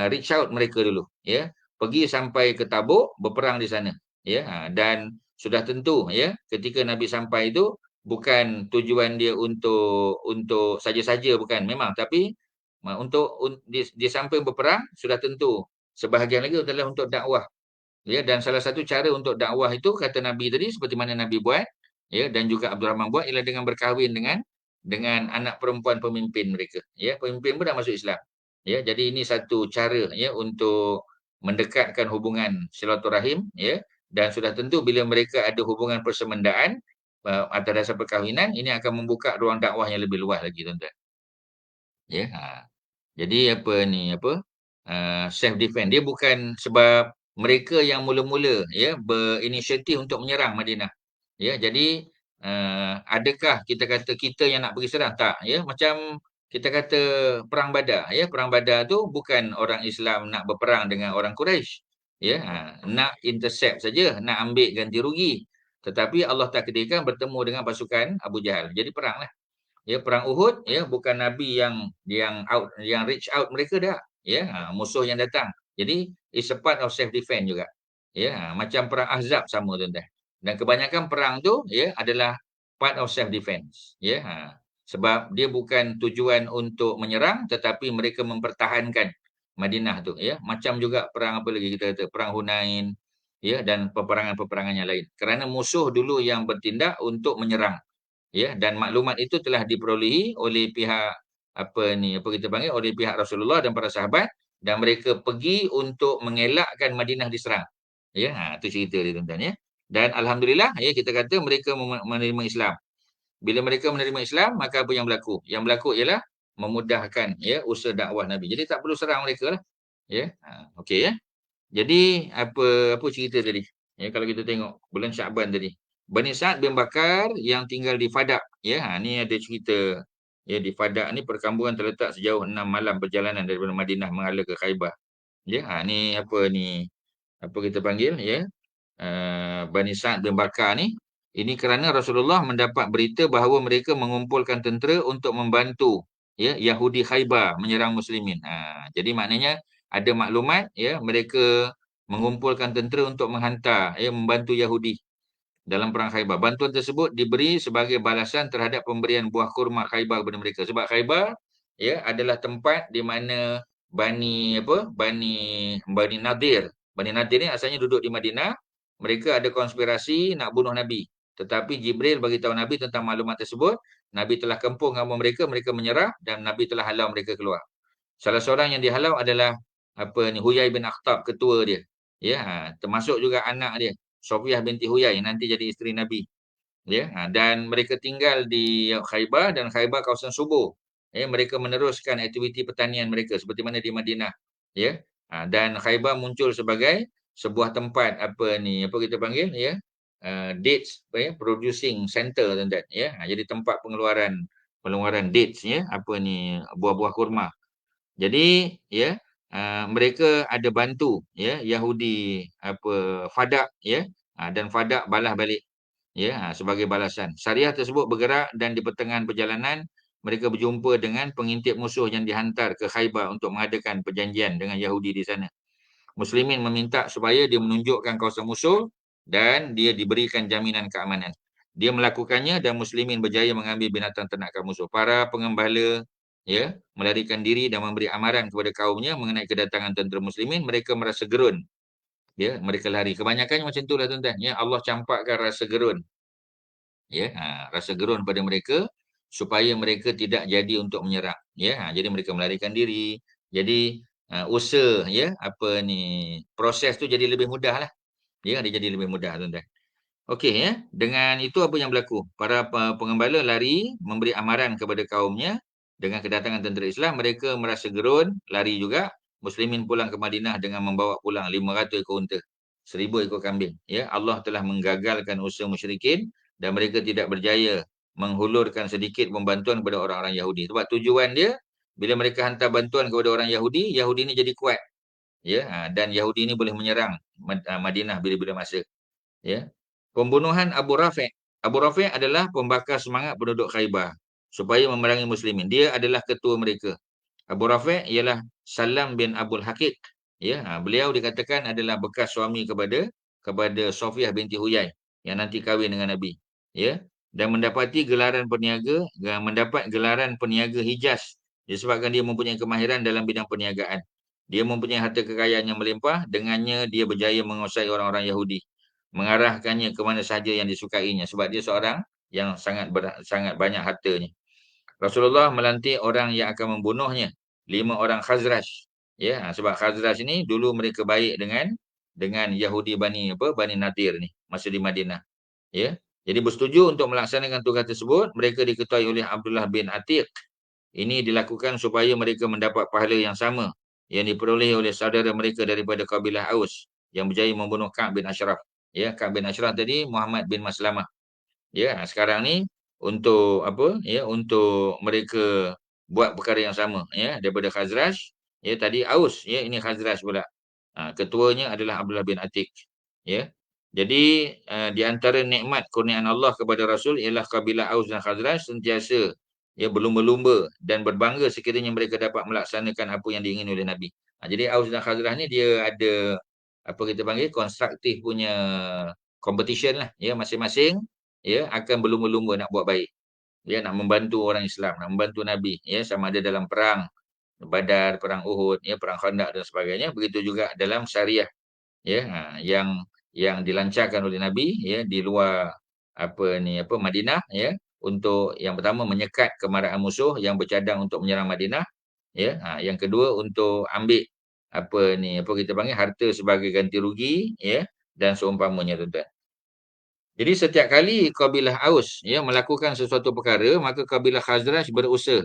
reach out mereka dulu, ya. Pergi sampai ke Tabuk, berperang di sana, ya. Dan sudah tentu, ya, ketika Nabi sampai itu bukan tujuan dia untuk saja-saja, bukan, memang, tapi di samping berperang sudah tentu sebahagian lagi adalah untuk dakwah, ya. Dan salah satu cara untuk dakwah itu kata Nabi tadi, seperti mana Nabi buat, ya, dan juga Abdul Rahman buat, ialah dengan berkahwin dengan anak perempuan pemimpin mereka, ya. Pemimpin pun dah masuk Islam, ya. Jadi ini satu cara, ya, untuk mendekatkan hubungan silaturahim, ya. Dan sudah tentu bila mereka ada hubungan persemendaan atas dasar perkahwinan, ini akan membuka ruang dakwah yang lebih luas lagi, tuan-tuan, ya. Jadi self defense dia bukan sebab mereka yang mula-mula, ya, berinisiatif untuk menyerang Madinah. Ya, jadi adakah kita kata kita yang nak pergi serang? Tak, ya. Macam kita kata perang Badar, ya. Perang Badar tu bukan orang Islam nak berperang dengan orang Quraisy. Ya, nak intercept saja, nak ambil ganti rugi. Tetapi Allah takdirkan bertemu dengan pasukan Abu Jahal. Jadi peranglah. Ya, perang Uhud, ya, bukan Nabi yang reach out mereka dah, ya, musuh yang datang. Jadi it's a part of self defense juga, ya. Macam perang Ahzab sama, tuan-tuan. Dan kebanyakan perang tu, ya, adalah part of self defense, ya. Sebab dia bukan tujuan untuk menyerang, tetapi mereka mempertahankan Madinah tu, ya. Macam juga perang apa lagi kita kata, perang Hunain, ya, dan peperangan-peperangan yang lain. Kerana musuh dulu yang bertindak untuk menyerang, ya, dan maklumat itu telah diperolehi oleh pihak apa kita panggil, oleh pihak Rasulullah dan para sahabat, dan mereka pergi untuk mengelakkan Madinah diserang, ya. Itu cerita dia, tuan-tuan, ya. Dan alhamdulillah, ya, kita kata mereka menerima Islam. Bila mereka menerima Islam, maka apa yang berlaku? Yang berlaku ialah memudahkan, ya, usaha dakwah Nabi. Jadi tak perlu serang mereka lah, ya. Okey, ya. Jadi apa cerita tadi? Ya, kalau kita tengok bulan Syaban tadi. Bani Sa'ad bin Bakar yang tinggal di Fadak. Ya, ni ada cerita. Ya, di Fadak ni perkampungan terletak sejauh 6 malam perjalanan daripada Madinah mengalir ke Khaibah. Ya, ni apa kita panggil, ya. Bani Sa'ad bin Bakar ni, ini kerana Rasulullah mendapat berita bahawa mereka mengumpulkan tentera untuk membantu, ya, Yahudi Khaybar menyerang muslimin. Jadi maknanya ada maklumat, ya, mereka mengumpulkan tentera untuk menghantar, ya, membantu Yahudi dalam perang Khaybar. Bantuan tersebut diberi sebagai balasan terhadap pemberian buah kurma Khaybar kepada mereka. Sebab Khaybar, ya, adalah tempat di mana Bani Nadir. Bani Nadir ni asalnya duduk di Madinah. Mereka ada konspirasi nak bunuh Nabi. Tetapi Jibril bagi tahu Nabi tentang maklumat tersebut. Nabi telah kempung kampung mereka, mereka menyerah dan Nabi telah halau mereka keluar. Salah seorang yang dihalau adalah Huyai bin Akhtab, ketua dia. Ya, termasuk juga anak dia, Sofiah binti Huyai, nanti jadi isteri Nabi. Ya, dan mereka tinggal di Khaybar, dan Khaybar kawasan subur. Ya, mereka meneruskan aktiviti pertanian mereka seperti mana di Madinah. Ya, dan Khaybar muncul sebagai sebuah tempat apa kita panggil, ya, dates, ya, producing center, tuan-tuan, ya. Jadi tempat pengeluaran dates, ya, buah-buah kurma. Jadi, ya, mereka ada bantu, ya, Yahudi Fadak, ya, dan Fadak balas balik, ya, sebagai balasan. Syariah tersebut bergerak dan di pertengahan perjalanan mereka berjumpa dengan pengintip musuh yang dihantar ke Khaybar untuk mengadakan perjanjian dengan Yahudi di sana. Muslimin meminta supaya dia menunjukkan kawasan musuh dan dia diberikan jaminan keamanan. Dia melakukannya dan muslimin berjaya mengambil binatang ternakan musuh. Para pengembala, ya, melarikan diri dan memberi amaran kepada kaumnya mengenai kedatangan tentera muslimin. Mereka merasa gerun, ya, mereka lari. Kebanyakannya macam itulah, tuan-tuan, ya. Allah campakkan rasa gerun, ya, rasa gerun pada mereka supaya mereka tidak jadi untuk menyerang, ya. Jadi mereka melarikan diri. Jadi usaha, ya, proses tu jadi lebih mudah lah, ya. Dia jadi lebih mudah, tuan-tuan. Okey, ya. Dengan itu apa yang berlaku? Para pengembala lari memberi amaran kepada kaumnya. Dengan kedatangan tentera Islam, mereka merasa gerun, lari juga. Muslimin pulang ke Madinah dengan membawa pulang 500 ekor unta. 1000 ekor kambing. Ya, Allah telah menggagalkan usaha musyrikin dan mereka tidak berjaya menghulurkan sedikit pembantuan kepada orang-orang Yahudi. Sebab tujuan dia, bila mereka hantar bantuan kepada orang Yahudi, Yahudi ni jadi kuat. Ya, dan Yahudi ini boleh menyerang Madinah bila-bila masa. Ya. Pembunuhan Abu Rafi'. Abu Rafi' adalah pembakar semangat penduduk Khaybar supaya memerangi muslimin. Dia adalah ketua mereka. Abu Rafi' ialah Salam bin Abdul Haqiq. Ya, beliau dikatakan adalah bekas suami kepada Sofiyah binti Huyai yang nanti kahwin dengan Nabi. Ya, dan mendapat gelaran peniaga Hijaz disebabkan dia mempunyai kemahiran dalam bidang perniagaan. Dia mempunyai harta kekayaan yang melimpah, dengannya dia berjaya menguasai orang-orang Yahudi, mengarahkannya ke mana sahaja yang disukainya sebab dia seorang yang sangat banyak hartanya. Rasulullah melantik orang yang akan membunuhnya, 5 orang Khazraj. Ya, sebab Khazraj ini dulu mereka baik dengan Yahudi Bani Nadir ni masa di Madinah. Ya. Jadi bersetuju untuk melaksanakan tugas tersebut. Mereka diketuai oleh Abdullah bin Atiq. Ini dilakukan supaya mereka mendapat pahala yang sama yang diperoleh oleh saudara mereka daripada kabilah Aus yang berjaya membunuh Ka'b bin Ashraf. Ya, Ka'b bin Ashraf tadi Muhammad bin Maslamah. Ya, sekarang ni untuk apa? Ya, untuk mereka buat perkara yang sama, ya, daripada Khazraj, ya, tadi Aus, ya, ini Khazraj pula. Ketuanya adalah Abdullah bin Atiq, ya. Jadi di antara nikmat kurniaan Allah kepada Rasul ialah kabilah Aus dan Khazraj sentiasa, ya, berlumba-lumba dan berbangga sekiranya mereka dapat melaksanakan apa yang diingini oleh Nabi. Jadi Aus dan Khazraj ni dia ada apa kita panggil konstruktif punya competition lah, ya, masing-masing, ya, akan berlumba-lumba nak buat baik. Ya, nak membantu orang Islam, nak membantu Nabi, ya, sama ada dalam perang Badar, perang Uhud, ya, perang Khandaq dan sebagainya. Begitu juga dalam syariah, ya, yang dilancarkan oleh Nabi, ya, di luar Madinah, ya, untuk yang pertama menyekat kemarahan musuh yang bercadang untuk menyerang Madinah, ya. Yang kedua untuk ambil apa kita panggil harta sebagai ganti rugi, ya, dan seumpamanya, tuan-tuan. Jadi setiap kali kabilah Aus, ya, melakukan sesuatu perkara, maka kabilah Khazraj berusaha,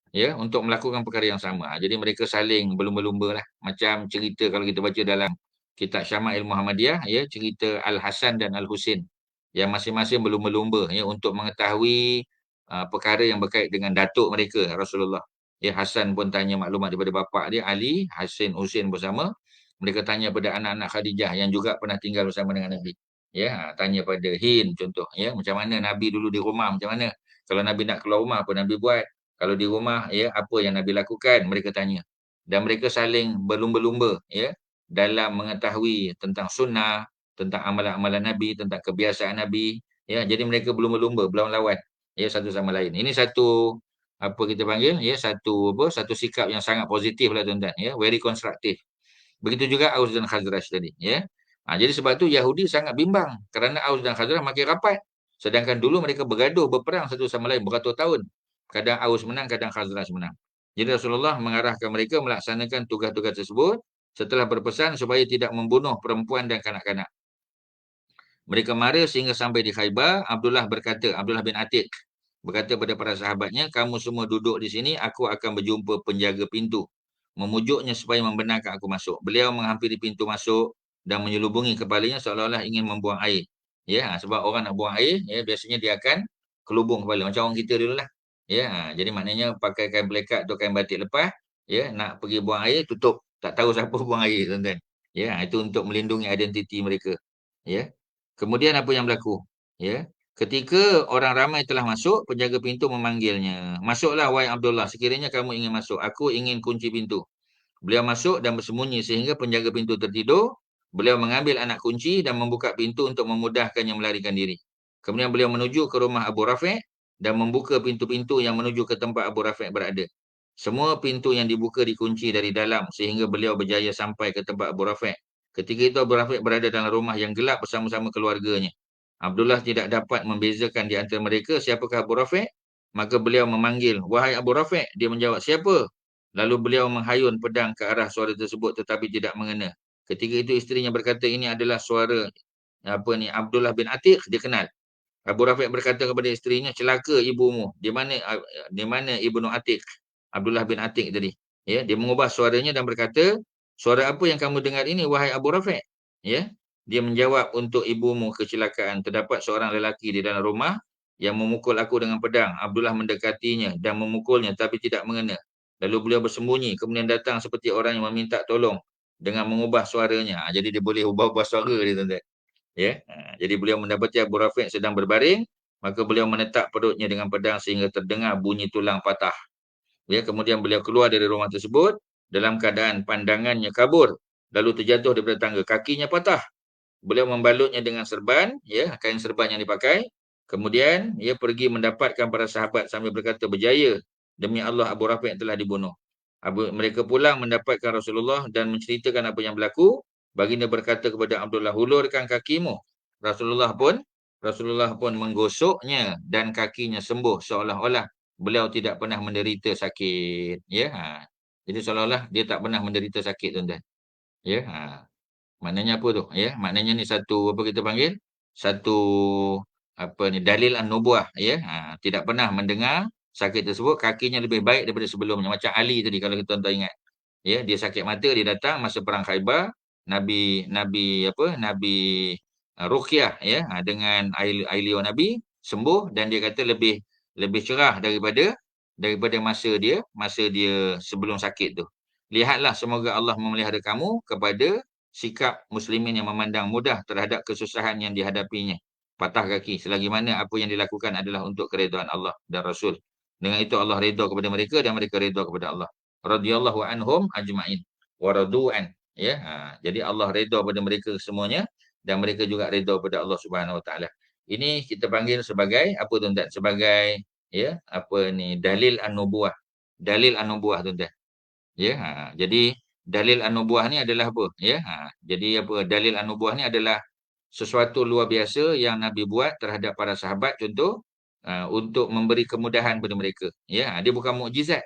ya, untuk melakukan perkara yang sama. Jadi mereka saling berlumba-lumba lah. Macam cerita kalau kita baca dalam kitab Syama'il Muhammadiyah, ya, cerita Al-Hasan dan Al-Husin yang masing-masing berlumba-lumba, ya, untuk mengetahui perkara yang berkait dengan datuk mereka Rasulullah. Ya, Hasan pun tanya maklumat daripada bapa dia Ali, Husin bersama. Mereka tanya pada anak-anak Khadijah yang juga pernah tinggal bersama dengan Nabi. Ya, tanya pada Hind contoh, ya, macam mana Nabi dulu di rumah, macam mana kalau Nabi nak keluar rumah apa Nabi buat, kalau di rumah, ya, apa yang Nabi lakukan, mereka tanya. Dan mereka saling berlumba-lumba, ya, dalam mengetahui tentang sunnah, tentang amalan-amalan Nabi, tentang kebiasaan Nabi, ya. Jadi mereka berlumba-lumba, berlawan-lawan, ya, satu sama lain. Ini satu apa kita panggil, ya, satu sikap yang sangat positif lah, tuan-tuan, ya, very constructive. Begitu juga Aus dan Khazraj tadi, ya. Jadi sebab tu Yahudi sangat bimbang kerana Aus dan Khazraj makin rapat. Sedangkan dulu mereka bergaduh, berperang satu sama lain beratus tahun. Kadang Aus menang, kadang Khazraj menang. Jadi Rasulullah mengarahkan mereka melaksanakan tugas-tugas tersebut setelah berpesan supaya tidak membunuh perempuan dan kanak-kanak. Mereka mara sehingga sampai di Khaybar. Abdullah bin Atiq berkata kepada para sahabatnya, kamu semua duduk di sini, aku akan berjumpa penjaga pintu. Memujuknya supaya membenarkan aku masuk. Beliau menghampiri pintu masuk dan menyelubungi kepalanya seolah-olah ingin membuang air. Ya, sebab orang nak buang air, ya, biasanya dia akan kelubung kepala. Macam orang kita dulu lah. Ya, jadi maknanya pakai kain pelekat atau kain batik lepas, ya, nak pergi buang air, tutup. Tak tahu siapa buang air, tuan-tuan. Ya, itu untuk melindungi identiti mereka. Ya. Kemudian apa yang berlaku? Ya. Ketika orang ramai telah masuk, penjaga pintu memanggilnya. Masuklah wahai Abdullah, sekiranya kamu ingin masuk. Aku ingin kunci pintu. Beliau masuk dan bersembunyi sehingga penjaga pintu tertidur. Beliau mengambil anak kunci dan membuka pintu untuk memudahkannya melarikan diri. Kemudian beliau menuju ke rumah Abu Rafi' dan membuka pintu-pintu yang menuju ke tempat Abu Rafi' berada. Semua pintu yang dibuka dikunci dari dalam sehingga beliau berjaya sampai ke tempat Abu Rafi'. Ketika itu Abu Rafi' berada dalam rumah yang gelap bersama-sama keluarganya. Abdullah tidak dapat membezakan di antara mereka siapakah Abu Rafi'. Maka beliau memanggil, wahai Abu Rafi'. Dia menjawab, siapa? Lalu beliau menghayun pedang ke arah suara tersebut tetapi tidak mengena. Ketika itu isterinya berkata, ini adalah suara Abdullah bin Atiq. Dia kenal. Abu Rafi' berkata kepada isterinya, celaka ibumu. Di mana Ibnu Atiq? Abdullah bin Atiq tadi. Ya, dia mengubah suaranya dan berkata, suara apa yang kamu dengar ini wahai Abu Rafi'? Ya. Dia menjawab, untuk ibumu kecelakaan. Terdapat seorang lelaki di dalam rumah yang memukul aku dengan pedang. Abdullah mendekatinya dan memukulnya tapi tidak mengena. Lalu beliau bersembunyi. Kemudian datang seperti orang yang meminta tolong dengan mengubah suaranya. Jadi dia boleh ubah-ubah suara dia, tuan-tuan. Ya. Jadi beliau mendapati Abu Rafiq sedang berbaring. Maka beliau menetak perutnya dengan pedang sehingga terdengar bunyi tulang patah. Ya, kemudian beliau keluar dari rumah tersebut dalam keadaan pandangannya kabur. Lalu terjatuh daripada tangga. Kakinya patah. Beliau membalutnya dengan serban, ya, kain serban yang dipakai. Kemudian ia pergi mendapatkan para sahabat sambil berkata, berjaya. Demi Allah, Abu Rafiq telah dibunuh. Mereka pulang mendapatkan Rasulullah dan menceritakan apa yang berlaku. Baginda berkata kepada Abdullah, hulurkan kakimu. Rasulullah pun menggosoknya dan kakinya sembuh seolah-olah beliau tidak pernah menderita sakit. Ya, jadi seolah-olah dia tak pernah menderita sakit, tuan-tuan. Ya, maknanya apa tu? Ya, maknanya ni satu apa kita panggil? Satu apa ni, dalil an-nubuah, ya. Tidak pernah mendengar sakit tersebut, kakinya lebih baik daripada sebelumnya. Macam Ali tadi kalau kita tuan-tuan ingat. Ya, dia sakit mata, dia datang masa perang Khaibar, Nabi Nabi apa? Nabi Ruqyah, ya, dengan air liur Nabi sembuh dan dia kata lebih lebih cerah daripada masa dia sebelum sakit tu. Lihatlah, semoga Allah memelihara kamu kepada sikap muslimin yang memandang mudah terhadap kesusahan yang dihadapinya. Patah kaki, selagi mana apa yang dilakukan adalah untuk keredaan Allah dan Rasul. Dengan itu Allah redha kepada mereka dan mereka redha kepada Allah. Radhiyallahu anhum ajma'in wa radu'an. Ya, jadi Allah redha kepada mereka semuanya dan mereka juga redha kepada Allah Subhanahu Wa Taala. Ini kita panggil sebagai apa, tuan-tuan? Sebagai, ya, apa ni, dalil an-nubuwah. Dalil an-nubuwah, tuan-tuan. Ya, jadi dalil an-nubuwah ni adalah apa? Ya, jadi apa? Dalil an-nubuwah ni adalah sesuatu luar biasa yang Nabi buat terhadap para sahabat, contoh untuk memberi kemudahan kepada mereka. Ya, dia bukan mukjizat.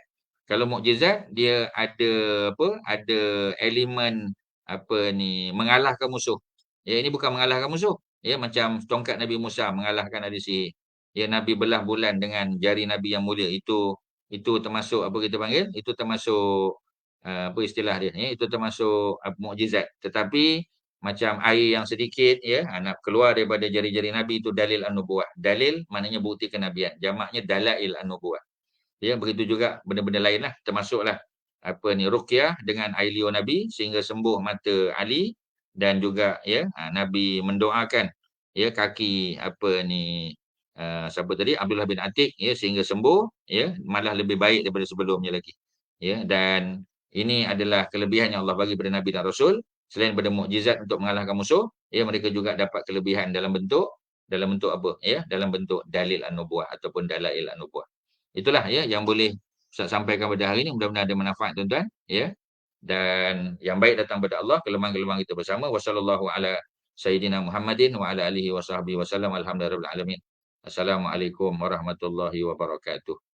Kalau mukjizat dia ada apa? Ada elemen apa ni, mengalahkan musuh. Ya, ini bukan mengalahkan musuh. Ya, macam tongkat Nabi Musa mengalahkan ahli sihir. Ya, Nabi belah bulan dengan jari Nabi yang mulia. Itu termasuk apa kita panggil? Itu termasuk apa istilah dia? Ya, itu termasuk mukjizat. Tetapi macam air yang sedikit, ya, nak keluar daripada jari-jari Nabi, itu dalil an-nubuwah. Dalil maknanya bukti kenabian. Jamaknya dalail an-nubuwah. Ya, begitu juga benda-benda lain lah. Termasuklah apa ni, ruqyah dengan air liur Nabi sehingga sembuh mata Ali dan juga, ya, Nabi mendoakan, ya, kaki apa ni, siapa tadi, Abdullah bin Atiq, ya, sehingga sembuh, ya, malah lebih baik daripada sebelumnya lagi. Ya, dan ini adalah kelebihan yang Allah bagi kepada Nabi dan Rasul. Selain daripada mukjizat untuk mengalahkan musuh, ya, mereka juga dapat kelebihan dalam bentuk apa? Ya, dalam bentuk dalil an-nubuwah ataupun dalail an-nubuwah. Itulah, ya, yang boleh Ustaz sampaikan pada hari ini. Mudah-mudahan ada manfaat, tuan-tuan, ya. Dan yang baik datang pada Allah, kelemahan-kelemahan kita bersama. Wassallallahu ala sayyidina Muhammadin wa ala alihi wa sahbihi wasallam. Alhamdulillahirabbil alamin. Assalamualaikum warahmatullahi wabarakatuh.